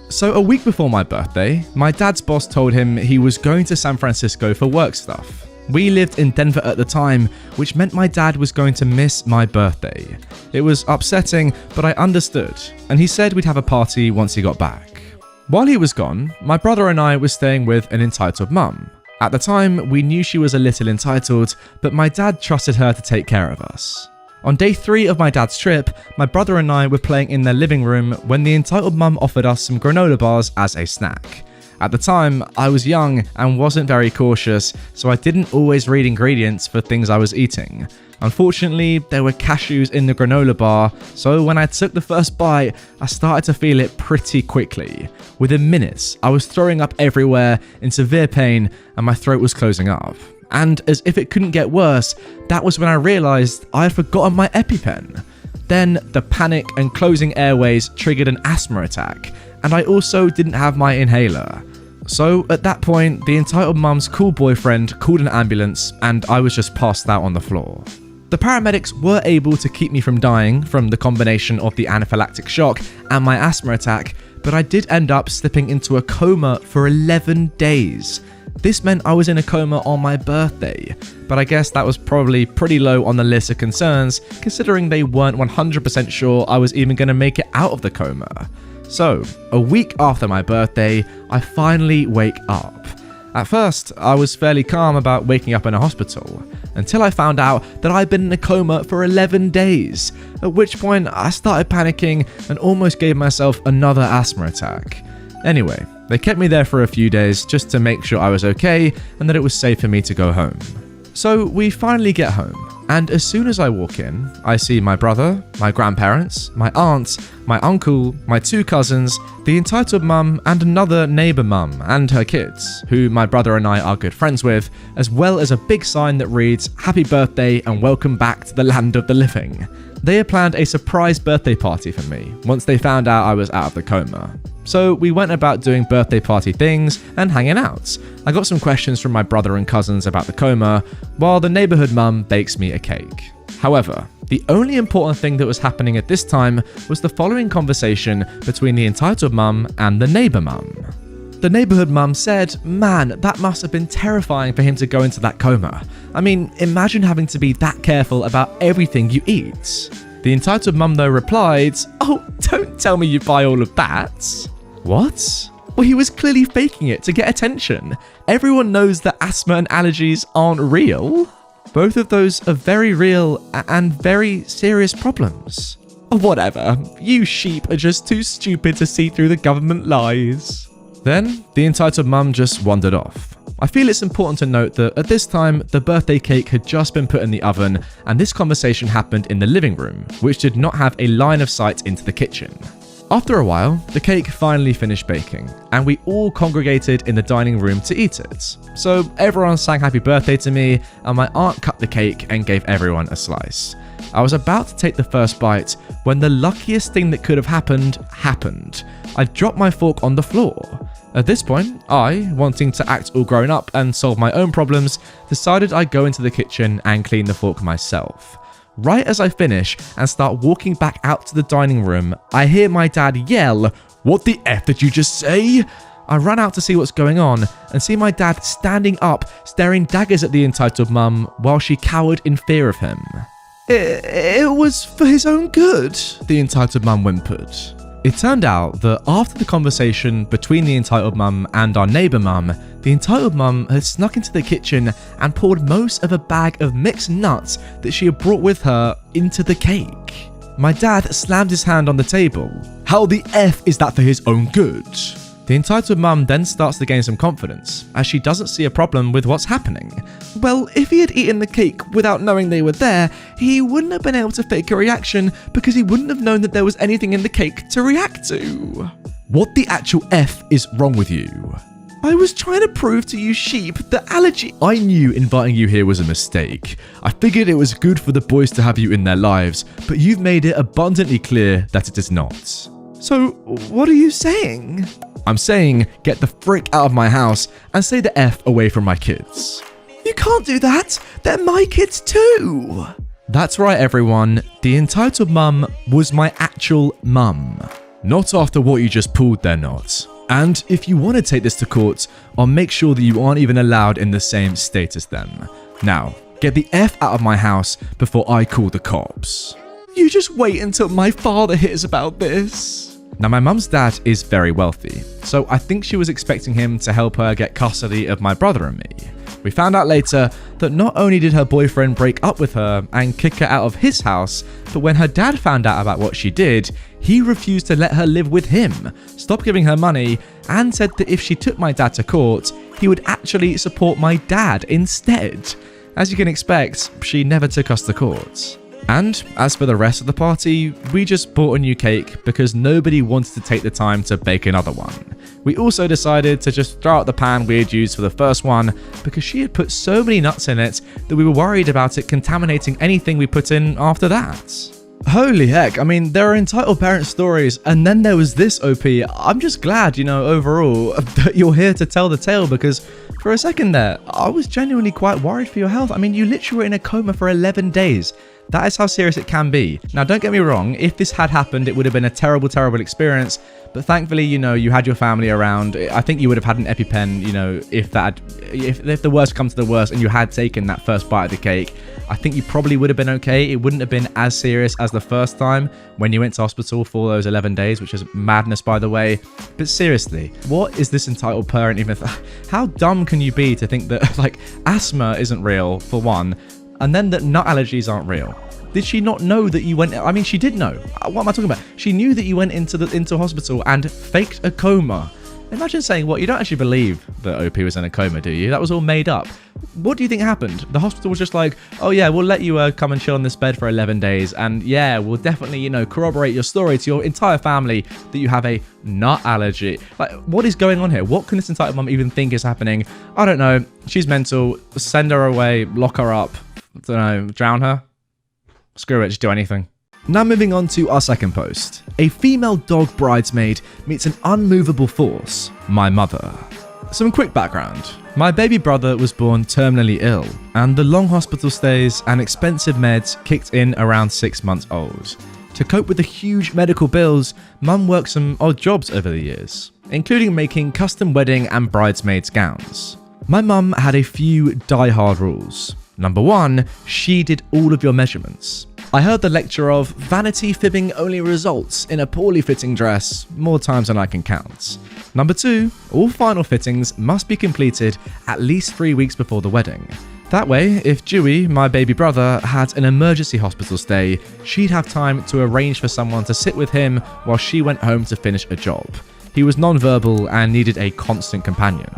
So a week before my birthday, my dad's boss told him he was going to San Francisco for work stuff. We lived in Denver at the time, which meant my dad was going to miss my birthday. It was upsetting, but I understood, and he said we'd have a party once he got back. While he was gone, my brother and I were staying with an entitled mum. At the time, we knew she was a little entitled, but my dad trusted her to take care of us. On day 3 of my dad's trip, my brother and I were playing in their living room when the entitled mum offered us some granola bars as a snack. At the time, I was young and wasn't very cautious, so I didn't always read ingredients for things I was eating. Unfortunately, there were cashews in the granola bar, so when I took the first bite, I started to feel it pretty quickly. Within minutes, I was throwing up everywhere in severe pain and my throat was closing up. And as if it couldn't get worse, that was when I realised I had forgotten my EpiPen. Then the panic and closing airways triggered an asthma attack, and I also didn't have my inhaler. So at that point, the entitled mum's cool boyfriend called an ambulance and I was just passed out on the floor. The paramedics were able to keep me from dying from the combination of the anaphylactic shock and my asthma attack, but I did end up slipping into a coma for 11 days. This meant I was in a coma on my birthday, but I guess that was probably pretty low on the list of concerns, considering they weren't 100% sure I was even going to make it out of the coma. So, a week after my birthday, I finally wake up. At first, I was fairly calm about waking up in a hospital, until I found out that I'd been in a coma for 11 days, at which point I started panicking and almost gave myself another asthma attack. Anyway, they kept me there for a few days just to make sure I was okay and that it was safe for me to go home. So we finally get home. And as soon as I walk in, I see my brother, my grandparents, my aunt, my uncle, my 2 cousins, the entitled mum, and another neighbour mum and her kids, who my brother and I are good friends with, as well as a big sign that reads, "Happy birthday and welcome back to the land of the living." They had planned a surprise birthday party for me once they found out I was out of the coma. So we went about doing birthday party things and hanging out. I got some questions from my brother and cousins about the coma, while the neighbourhood mum bakes me a cake. However, the only important thing that was happening at this time was the following conversation between the entitled mum and the neighbour mum. The neighbourhood mum said, "Man, that must have been terrifying for him to go into that coma. I mean, imagine having to be that careful about everything you eat." The entitled mum though replied, "Oh, don't tell me you buy all of that." What? Well, he was clearly faking it to get attention. Everyone knows that asthma and allergies aren't real. Both of those are very real and very serious problems. Whatever, you sheep are just too stupid to see through the government lies. Then, the entitled mum just wandered off. I feel it's important to note that at this time, the birthday cake had just been put in the oven, and this conversation happened in the living room, which did not have a line of sight into the kitchen. After a while, the cake finally finished baking, and we all congregated in the dining room to eat it. So everyone sang happy birthday to me, and my aunt cut the cake and gave everyone a slice. I was about to take the first bite when the luckiest thing that could have happened. I dropped my fork on the floor. At this point, I, wanting to act all grown up and solve my own problems, decided I'd go into the kitchen and clean the fork myself. Right as I finish and start walking back out to the dining room, I hear my dad yell, "What the F did you just say?" I run out to see what's going on and see my dad standing up, staring daggers at the entitled mum while she cowered in fear of him. It was for his own good, the entitled mum whimpered. It turned out that after the conversation between the entitled mum and our neighbour mum, the entitled mum had snuck into the kitchen and poured most of a bag of mixed nuts that she had brought with her into the cake. My dad slammed his hand on the table. "How the F is that for his own good?" The entitled mum then starts to gain some confidence, as she doesn't see a problem with what's happening. Well, if he had eaten the cake without knowing they were there, he wouldn't have been able to fake a reaction because he wouldn't have known that there was anything in the cake to react to. "What the actual F is wrong with you?" "I was trying to prove to you sheep that allergy—" "I knew inviting you here was a mistake. I figured it was good for the boys to have you in their lives, but you've made it abundantly clear that it is not." "So, what are you saying?" "I'm saying get the frick out of my house and say the F away from my kids." "You can't do that. They're my kids too." That's right, everyone. The entitled mum was my actual mum. Not after what you just pulled, they're not. And if you want to take this to court, I'll make sure that you aren't even allowed in the same state as them. Now, get the F out of my house before I call the cops. "You just wait until my father hears about this." Now, my mum's dad is very wealthy, so I think she was expecting him to help her get custody of my brother and me. We found out later that not only did her boyfriend break up with her and kick her out of his house, but when her dad found out about what she did, he refused to let her live with him, stopped giving her money, and said that if she took my dad to court, he would actually support my dad instead. As you can expect, she never took us to court. And as for the rest of the party, we just bought a new cake because nobody wanted to take the time to bake another one. We also decided to just throw out the pan we had used for the first one because she had put so many nuts in it that we were worried about it contaminating anything we put in after that. Holy heck, I mean, there are entitled parent stories, and then there was this OP. I'm just glad, overall, that you're here to tell the tale, because for a second there, I was genuinely quite worried for your health. I mean, you literally were in a coma for 11 days. That is how serious it can be. Now, don't get me wrong, if this had happened, it would have been a terrible, terrible experience, but thankfully, you had your family around. I think you would have had an EpiPen, if the worst comes to the worst and you had taken that first bite of the cake, I think you probably would have been okay. It wouldn't have been as serious as the first time when you went to hospital for those 11 days, which is madness, by the way. But seriously, what is this entitled parent even? How dumb can you be to think that, asthma isn't real, for one, and then that nut allergies aren't real? Did she not know that you went? I mean, she did know. What am I talking about? She knew that you went into hospital and faked a coma. Imagine saying, what, you don't actually believe that OP was in a coma, do you? That was all made up. What do you think happened? The hospital was just like, oh yeah, we'll let you come and chill on this bed for 11 days. And yeah, we'll definitely, corroborate your story to your entire family that you have a nut allergy. Like, what is going on here? What can this entitled mum even think is happening? I don't know. She's mental. Send her away. Lock her up. I don't know. Drown her. Screw it. Just do anything. Now moving on to our second post. A female dog bridesmaid meets an unmovable force, my mother. Some quick background. My baby brother was born terminally ill, and the long hospital stays and expensive meds kicked in around 6 months old. To cope with the huge medical bills, Mum worked some odd jobs over the years, including making custom wedding and bridesmaids' gowns. My mum had a few die-hard rules. Number 1, she did all of your measurements. I heard the lecture of vanity fibbing only results in a poorly fitting dress more times than I can count. Number 2, all final fittings must be completed at least 3 weeks before the wedding. That way, if Dewey, my baby brother, had an emergency hospital stay, she'd have time to arrange for someone to sit with him while she went home to finish a job. He was non-verbal and needed a constant companion.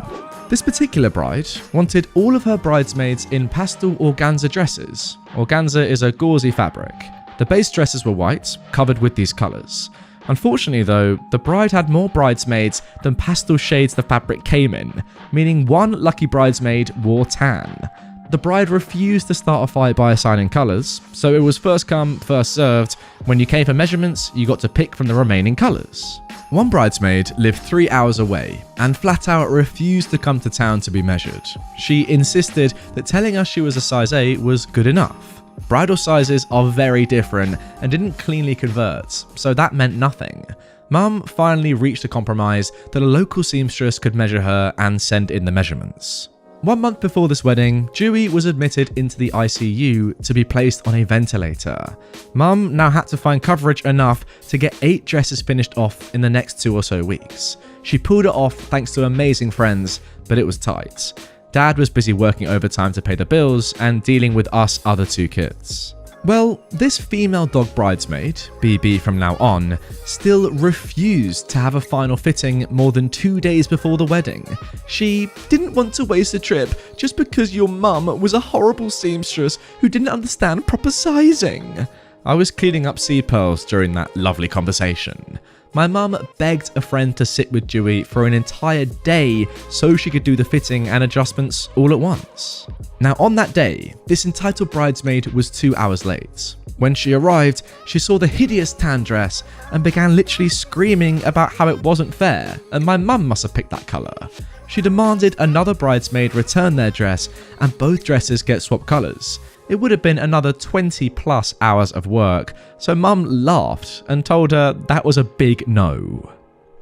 This particular bride wanted all of her bridesmaids in pastel organza dresses. Organza is a gauzy fabric. The base dresses were white, covered with these colours. Unfortunately though, the bride had more bridesmaids than pastel shades the fabric came in, meaning one lucky bridesmaid wore tan. The bride refused to start a fight by assigning colours, so it was first come, first served. When you came for measurements, you got to pick from the remaining colours. One bridesmaid lived 3 hours away and flat out refused to come to town to be measured. She insisted that telling us she was a size 8 was good enough. Bridal sizes are very different and didn't cleanly convert, so that meant nothing. Mum finally reached a compromise that a local seamstress could measure her and send in the measurements. 1 month before this wedding, Dewey was admitted into the ICU to be placed on a ventilator. Mum now had to find coverage enough to get 8 dresses finished off in the next 2 or so weeks. She pulled it off thanks to amazing friends, but it was tight. Dad was busy working overtime to pay the bills and dealing with us other 2 kids. Well, this female dog bridesmaid, BB from now on, still refused to have a final fitting more than 2 days before the wedding. She didn't want to waste a trip just because your mum was a horrible seamstress who didn't understand proper sizing. I was cleaning up seed pearls during that lovely conversation. My mum begged a friend to sit with Dewey for an entire day so she could do the fitting and adjustments all at once. Now on that day, this entitled bridesmaid was 2 hours late. When she arrived, she saw the hideous tan dress and began literally screaming about how it wasn't fair, and my mum must have picked that colour. She demanded another bridesmaid return their dress and both dresses get swapped colours. It would have been another 20 plus hours of work, so Mum laughed and told her that was a big no.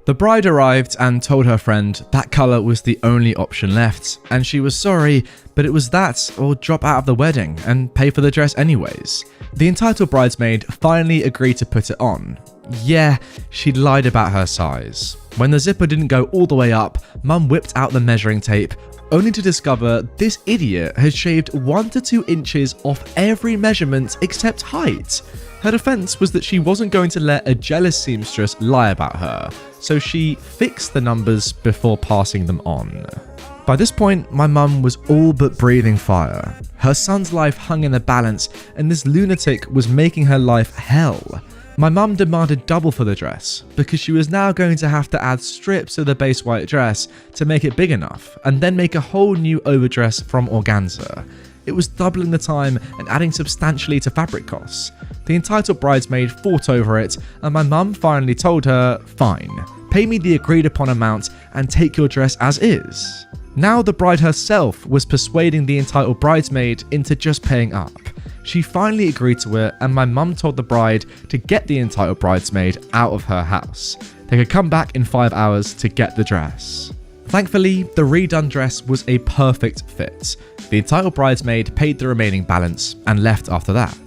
The bride arrived and told her friend that colour was the only option left, and she was sorry, but it was that or drop out of the wedding and pay for the dress anyways. The entitled bridesmaid finally agreed to put it on. Yeah, she'd lied about her size. When the zipper didn't go all the way up, Mum whipped out the measuring tape, only to discover this idiot had shaved 1 to 2 inches off every measurement except height. Her defense was that she wasn't going to let a jealous seamstress lie about her, so she fixed the numbers before passing them on. By this point, my mum was all but breathing fire. Her son's life hung in the balance, and this lunatic was making her life hell. My mum demanded double for the dress, because she was now going to have to add strips to the base white dress to make it big enough, and then make a whole new overdress from organza. It was doubling the time and adding substantially to fabric costs. The entitled bridesmaid fought over it, and my mum finally told her, fine, pay me the agreed upon amount and take your dress as is. Now the bride herself was persuading the entitled bridesmaid into just paying up. She finally agreed to it, and my mum told the bride to get the entitled bridesmaid out of her house. They could come back in 5 hours to get the dress. Thankfully, the redone dress was a perfect fit. The entitled bridesmaid paid the remaining balance and left after that.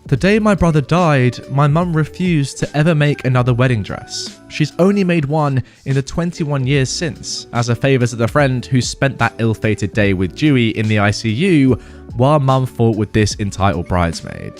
The day my brother died, my mum refused to ever make another wedding dress. She's only made one in the 21 years since, as a favour to the friend who spent that ill-fated day with Dewey in the ICU while mum fought with this entitled bridesmaid.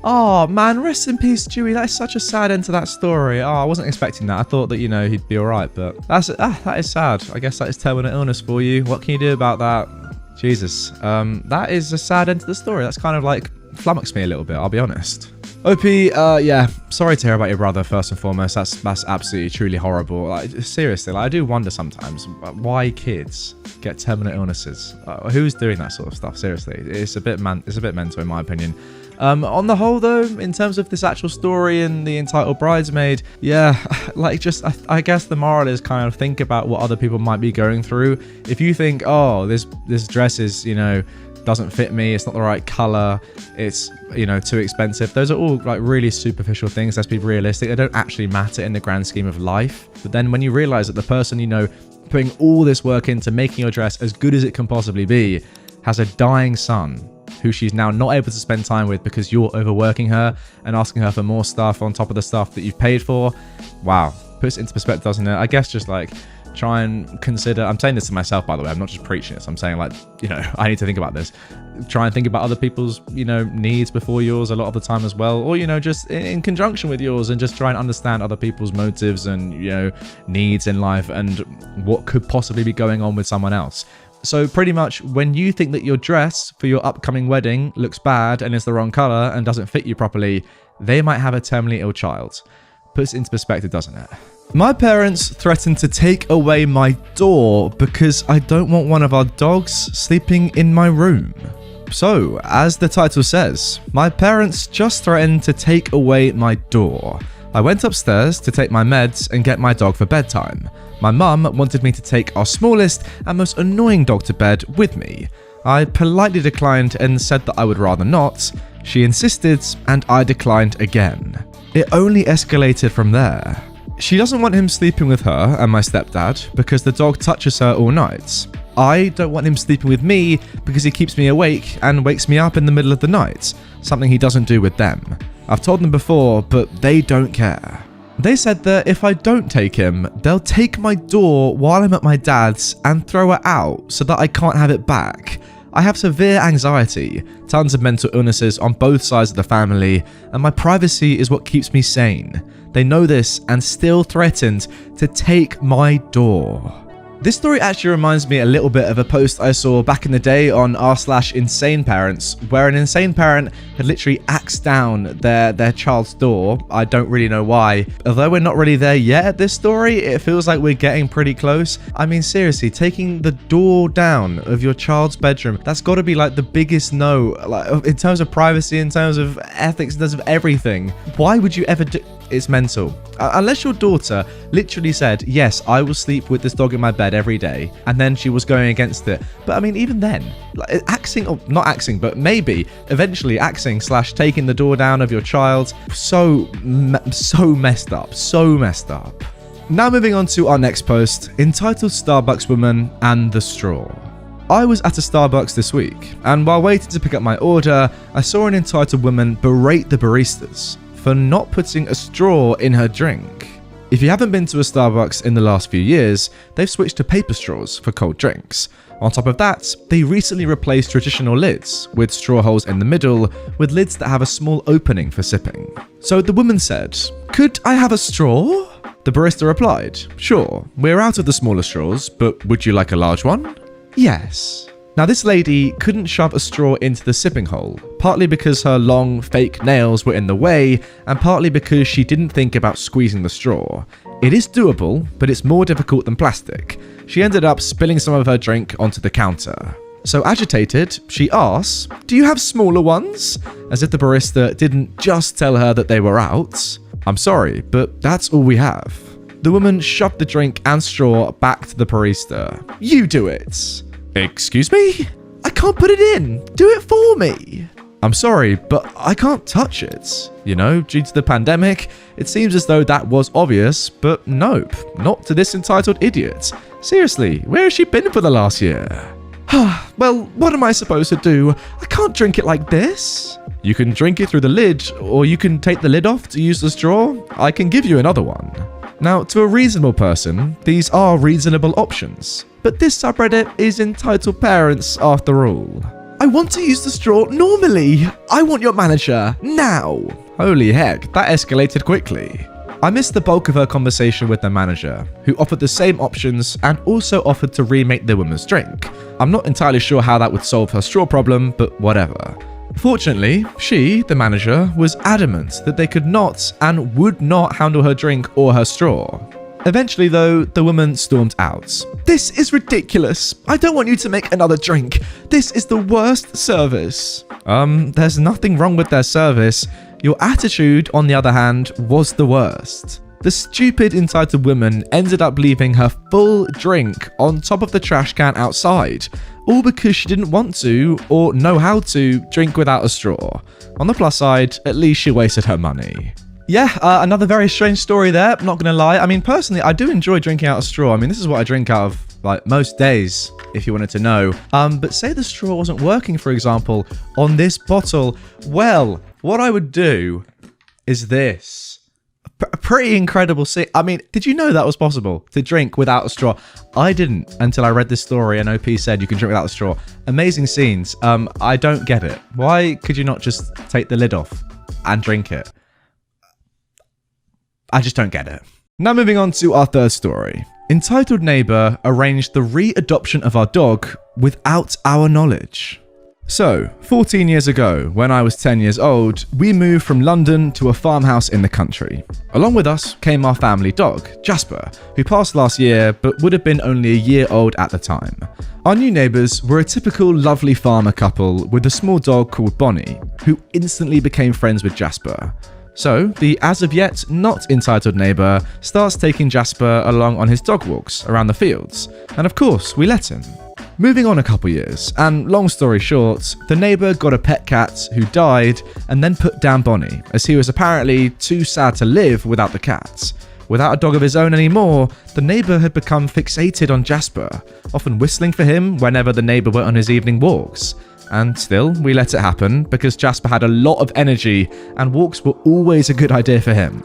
Oh man, rest in peace Dewey, that is such a sad end to that story. Oh, I wasn't expecting that. I thought that, he'd be alright, but that is sad. I guess that is terminal illness for you. What can you do about that? Jesus. That is a sad end to the story. That's kind of like flummoxed me a little bit, I'll be honest. OP, yeah, sorry to hear about your brother, first and foremost. That's absolutely, truly horrible. Like, seriously, like, I do wonder sometimes why kids get terminal illnesses. Who's doing that sort of stuff? Seriously, it's a bit mental in my opinion. On the whole, though, in terms of this actual story and the entitled bridesmaid, yeah, like, just I guess the moral is kind of think about what other people might be going through. If you think, oh, this dress is, you know, doesn't fit me, it's not the right color, it's, you know, too expensive, those are all like really superficial things. Let's be realistic, they don't actually matter in the grand scheme of life. But then when you realize that the person, you know, putting all this work into making your dress as good as it can possibly be has a dying son who she's now not able to spend time with because you're overworking her and asking her for more stuff on top of the stuff that you've paid for, wow, puts it into perspective, doesn't it? I guess just like try and consider, I'm saying this to myself, by the way, I'm not just preaching this, I'm saying, like, you know, I need to think about this. Try and think about other people's, you know, needs before yours a lot of the time as well, or, you know, just in conjunction with yours, and just try and understand other people's motives and, you know, needs in life and what could possibly be going on with someone else. So pretty much when you think that your dress for your upcoming wedding looks bad and is the wrong color and doesn't fit you properly, they might have a terminally ill child. Puts it into perspective, doesn't it? My parents threatened to take away my door because I don't want one of our dogs sleeping in my room. So, as the title says, my parents just threatened to take away my door. I went upstairs to take my meds and get my dog for bedtime. My mum wanted me to take our smallest and most annoying dog to bed with me. I politely declined and said that I would rather not. She insisted and I declined again. It only escalated from there. She doesn't want him sleeping with her and my stepdad because the dog touches her all night. I don't want him sleeping with me because he keeps me awake and wakes me up in the middle of the night, something he doesn't do with them. I've told them before, but they don't care. They said that if I don't take him, they'll take my door while I'm at my dad's and throw it out so that I can't have it back. I have severe anxiety, tons of mental illnesses on both sides of the family, and my privacy is what keeps me sane. They know this and still threatened to take my door. This story actually reminds me a little bit of a post I saw back in the day on r/InsaneParents, where an insane parent had literally axed down their child's door. I don't really know why. Although we're not really there yet at this story, it feels like we're getting pretty close. I mean, seriously, taking the door down of your child's bedroom, that's got to be like the biggest no, like in terms of privacy, in terms of ethics, in terms of everything. Why would you ever do? It's mental. Unless your daughter literally said, yes, I will sleep with this dog in my bed every day, and then she was going against it. But I mean, even then, like, axing, or not axing, but maybe eventually axing / taking the door down of your child, so messed up, so messed up. Now moving on to our next post, entitled Starbucks Woman and the Straw. I was at a Starbucks this week, and while waiting to pick up my order, I saw an entitled woman berate the baristas for not putting a straw in her drink. If you haven't been to a Starbucks in the last few years, they've switched to paper straws for cold drinks. On top of that, they recently replaced traditional lids with straw holes in the middle with lids that have a small opening for sipping. So the woman said, "Could I have a straw?" The barista replied, "Sure, we're out of the smaller straws, but would you like a large one?" "Yes." Now this lady couldn't shove a straw into the sipping hole, partly because her long, fake nails were in the way, and partly because she didn't think about squeezing the straw. It is doable, but it's more difficult than plastic. She ended up spilling some of her drink onto the counter. So agitated, she asks, "Do you have smaller ones?" As if the barista didn't just tell her that they were out. "I'm sorry, but that's all we have." The woman shoved the drink and straw back to the barista. "You do it." "Excuse me? I can't put it in. Do it for me." "I'm sorry, but I can't touch it. You know, due to the pandemic, it seems as though that was obvious, but nope, not to this entitled idiot. Seriously, where has she been for the last year?" "Well, what am I supposed to do? I can't drink it like this." "You can drink it through the lid, or you can take the lid off to use the straw. I can give you another one." Now, to a reasonable person, these are reasonable options. But this subreddit is entitled Parents after all. "I want to use the straw normally. I want your manager, now." Holy heck, that escalated quickly. I missed the bulk of her conversation with the manager, who offered the same options and also offered to remake the woman's drink. I'm not entirely sure how that would solve her straw problem, but whatever. Fortunately, she, the manager, was adamant that they could not and would not handle her drink or her straw. Eventually, though, the woman stormed out. "This is ridiculous. I don't want you to make another drink. This is the worst service." There's nothing wrong with their service. Your attitude, on the other hand, was the worst. The stupid, entitled woman ended up leaving her full drink on top of the trash can outside, all because she didn't want to, or know how to, drink without a straw. On the plus side, at least she wasted her money. Yeah, another very strange story there, not gonna lie. I mean, personally, I do enjoy drinking out of straw. I mean, this is what I drink out of, like, most days, if you wanted to know. But say the straw wasn't working, for example, on this bottle. Well, what I would do is this. A pretty incredible scene. I mean, did you know that was possible to drink without a straw? I didn't until I read this story and OP said you can drink without a straw. Amazing scenes. I don't get it. Why could you not just take the lid off and drink it? I just don't get it. Now moving on to our third story. Entitled neighbor arranged the re-adoption of our dog without our knowledge. So, 14 years ago, when I was 10 years old, we moved from London to a farmhouse in the country. Along with us came our family dog, Jasper, who passed last year but would have been only a year old at the time. Our new neighbours were a typical lovely farmer couple with a small dog called Bonnie, who instantly became friends with Jasper. So, the as of yet not entitled neighbour starts taking Jasper along on his dog walks around the fields, and of course, we let him. Moving on a couple years, and long story short, the neighbour got a pet cat who died and then put down Bonnie, as he was apparently too sad to live without the cat. Without a dog of his own anymore, the neighbour had become fixated on Jasper, often whistling for him whenever the neighbour went on his evening walks. And still, we let it happen because Jasper had a lot of energy and walks were always a good idea for him.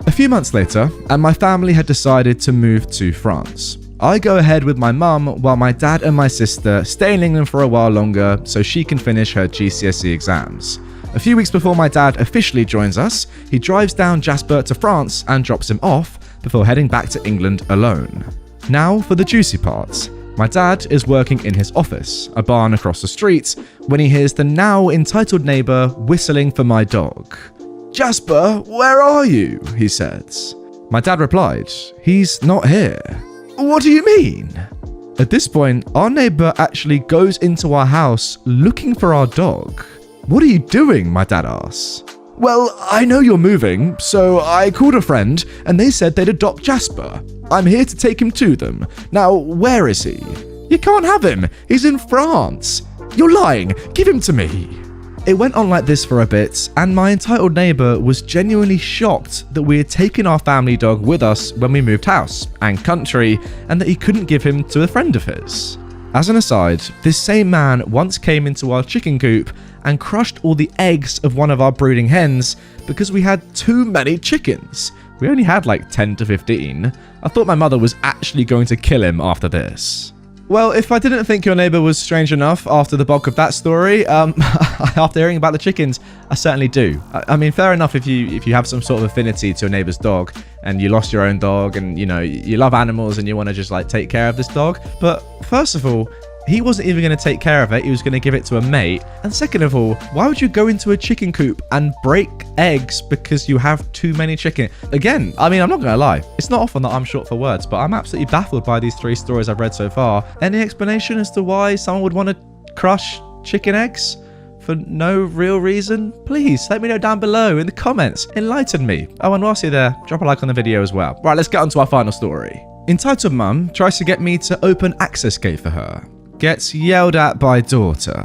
A few months later, and my family had decided to move to France. I go ahead with my mum while my dad and my sister stay in England for a while longer so she can finish her GCSE exams. A few weeks before my dad officially joins us, he drives down Jasper to France and drops him off before heading back to England alone. Now for the juicy part. My dad is working in his office, a barn across the street, when he hears the now entitled neighbour whistling for my dog. "Jasper, where are you?" he says. My dad replied, "He's not here." "What do you mean?" At this point, our neighbour actually goes into our house looking for our dog. "What are you doing?" my dad asks. "Well, I know you're moving, so I called a friend and they said they'd adopt Jasper. I'm here to take him to them. Now, where is he?" "You can't have him. He's in France." "You're lying. Give him to me." It went on like this for a bit, and my entitled neighbour was genuinely shocked that we had taken our family dog with us when we moved house and country, and that he couldn't give him to a friend of his. As an aside, this same man once came into our chicken coop and crushed all the eggs of one of our brooding hens because we had too many chickens. We only had like 10 to 15. I thought my mother was actually going to kill him after this. Well, if I didn't think your neighbour was strange enough after the bulk of that story, after hearing about the chickens, I certainly do. I mean, fair enough if you have some sort of affinity to your neighbour's dog and you lost your own dog and, you know, you love animals and you want to just like take care of this dog. But first of all, he wasn't even going to take care of it. He was going to give it to a mate. And second of all, why would you go into a chicken coop and break eggs because you have too many chicken? Again, I mean, I'm not going to lie. It's not often that I'm short for words, but I'm absolutely baffled by these 3 stories I've read so far. Any explanation as to why someone would want to crush chicken eggs for no real reason? Please let me know down below in the comments. Enlighten me. Oh, and whilst you're there, drop a like on the video as well. Right, let's get on to our final story. Entitled mum tries to get me to open access gate for her. Gets yelled at by daughter.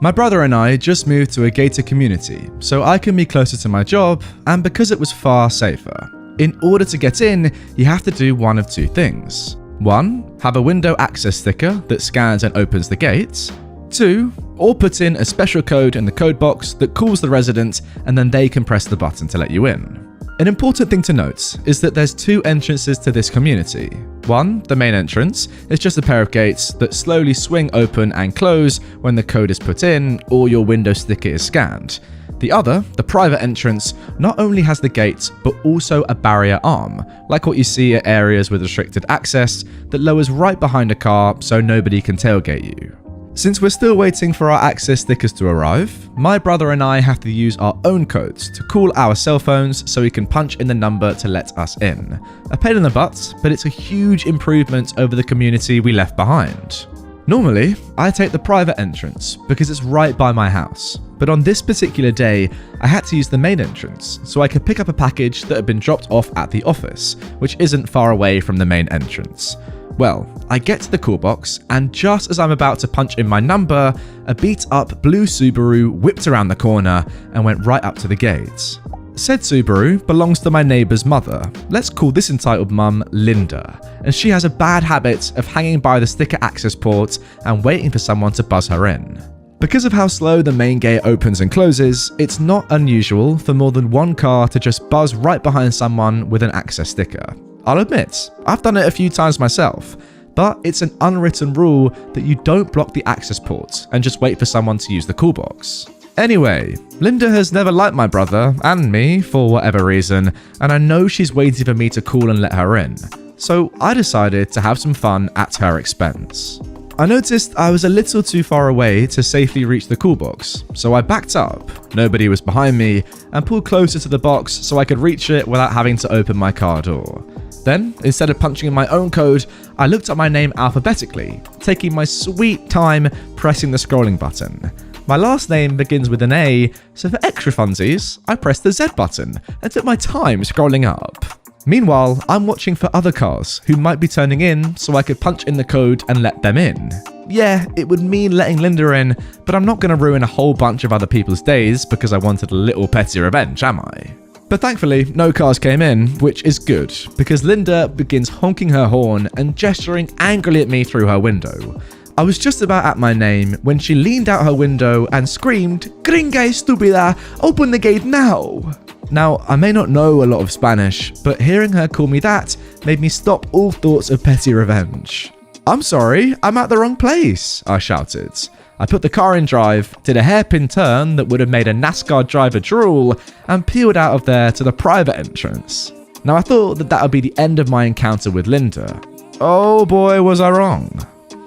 My brother and I just moved to a gated community, so I can be closer to my job, and because it was far safer. In order to get in, you have to do one of 2 things. 1, have a window access sticker that scans and opens the gates. 2, or put in a special code in the code box that calls the resident, and then they can press the button to let you in. An important thing to note is that there's 2 entrances to this community. 1, the main entrance, is just a pair of gates that slowly swing open and close when the code is put in or your window sticker is scanned. The The other, the private entrance, not only has the gate, but also a barrier arm, like what you see at areas with restricted access, that lowers right behind a car so nobody can tailgate you. Since we're still waiting for our access stickers to arrive, my brother and I have to use our own codes to call our cell phones so we can punch in the number to let us in. A pain in the butt, but it's a huge improvement over the community we left behind. Normally, I take the private entrance because it's right by my house, but on this particular day, I had to use the main entrance so I could pick up a package that had been dropped off at the office, which isn't far away from the main entrance. Well, I get to the call box, and just as I'm about to punch in my number, a beat-up blue Subaru whipped around the corner and went right up to the gate. Said Subaru belongs to my neighbour's mother. Let's call this entitled mum Linda, and she has a bad habit of hanging by the sticker access port and waiting for someone to buzz her in. Because of how slow the main gate opens and closes, it's not unusual for more than one car to just buzz right behind someone with an access sticker. I'll admit, I've done it a few times myself, but it's an unwritten rule that you don't block the access port and just wait for someone to use the call box. Anyway, Linda has never liked my brother and me for whatever reason, and I know she's waiting for me to call and let her in, so I decided to have some fun at her expense. I noticed I was a little too far away to safely reach the call box, so I backed up, nobody was behind me, and pulled closer to the box so I could reach it without having to open my car door. Then, instead of punching in my own code, I looked up my name alphabetically, taking my sweet time pressing the scrolling button. My last name begins with an A, so for extra funsies, I pressed the Z button and took my time scrolling up. Meanwhile, I'm watching for other cars who might be turning in so I could punch in the code and let them in. Yeah, it would mean letting Linda in, but I'm not going to ruin a whole bunch of other people's days because I wanted a little petty revenge, am I? But thankfully, no cars came in, which is good, because Linda begins honking her horn and gesturing angrily at me through her window. I was just about at my name when she leaned out her window and screamed, "Gringa estúpida, open the gate now!" Now, I may not know a lot of Spanish, but hearing her call me that made me stop all thoughts of petty revenge. "I'm sorry, I'm at the wrong place," I shouted. I put the car in drive, did a hairpin turn that would have made a NASCAR driver drool, and peeled out of there to the private entrance. Now, I thought that would be the end of my encounter with Linda. Oh boy, was I wrong.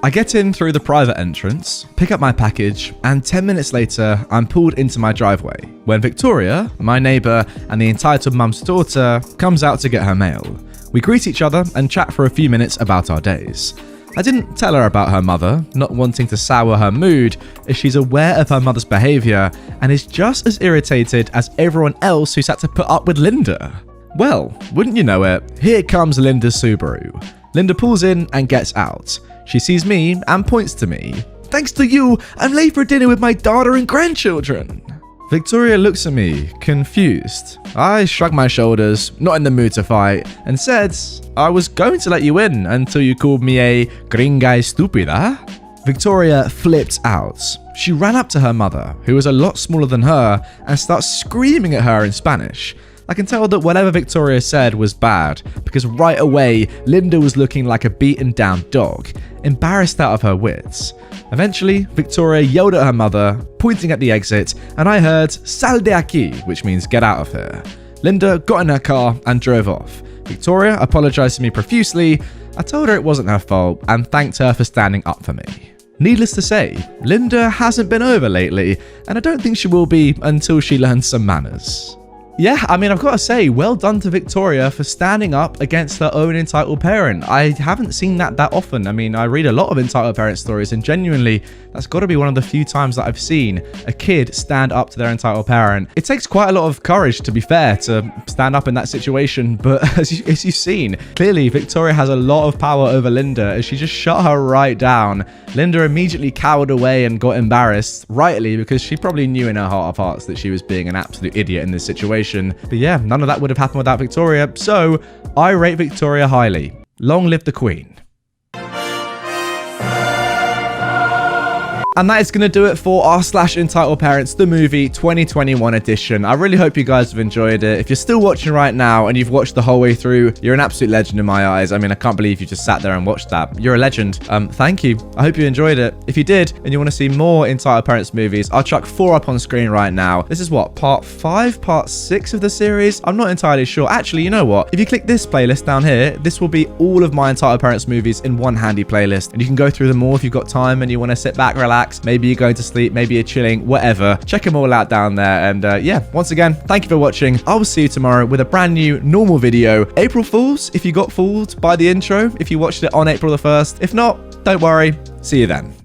I get in through the private entrance, pick up my package, and 10 minutes later, I'm pulled into my driveway, when Victoria, my neighbour and the entitled mum's daughter, comes out to get her mail. We greet each other and chat for a few minutes about our days. I didn't tell her about her mother, not wanting to sour her mood, as she's aware of her mother's behaviour and is just as irritated as everyone else who's had to put up with Linda. Well, wouldn't you know it, here comes Linda's Subaru. Linda pulls in and gets out. She sees me and points to me. "Thanks to you, I'm late for dinner with my daughter and grandchildren." Victoria looks at me, confused. I shrug my shoulders, not in the mood to fight, and said, "I was going to let you in until you called me a gringa estúpida." Victoria flipped out. She ran up to her mother, who was a lot smaller than her, and starts screaming at her in Spanish. I can tell that whatever Victoria said was bad, because right away, Linda was looking like a beaten down dog, embarrassed out of her wits. Eventually, Victoria yelled at her mother, pointing at the exit, and I heard, "Sal de aquí," which means get out of here. Linda got in her car and drove off. Victoria apologized to me profusely. I told her it wasn't her fault and thanked her for standing up for me. Needless to say, Linda hasn't been over lately, and I don't think she will be until she learns some manners. Yeah, I mean, I've got to say, well done to Victoria for standing up against her own entitled parent. I haven't seen that often. I mean, I read a lot of entitled parent stories, and genuinely, that's got to be one of the few times that I've seen a kid stand up to their entitled parent. It takes quite a lot of courage, to be fair, to stand up in that situation, but as you've seen, clearly Victoria has a lot of power over Linda, as she just shut her right down. Linda immediately cowered away and got embarrassed, rightly, because she probably knew in her heart of hearts that she was being an absolute idiot in this situation. But yeah, none of that would have happened without Victoria, so I rate Victoria highly. Long live the Queen. And that is going to do it for our /Entitled Parents The Movie 2021 edition. I really hope you guys have enjoyed it. If you're still watching right now and you've watched the whole way through, you're an absolute legend in my eyes. I mean, I can't believe you just sat there and watched that. You're a legend. Thank you. I hope you enjoyed it. If you did and you want to see more Entitled Parents movies, I'll chuck 4 up on screen right now. This is what, part 5, part 6 of the series? I'm not entirely sure. Actually, you know what? If you click this playlist down here, this will be all of my Entitled Parents movies in one handy playlist. And you can go through them all if you've got time and you want to sit back, relax. Maybe you're going to sleep, maybe you're chilling, whatever. Check them all out down there. And yeah, once again, thank you for watching. I will see you tomorrow with a brand new normal video. April Fools, if you got fooled by the intro, if you watched it on April the 1st. If not, don't worry. See you then.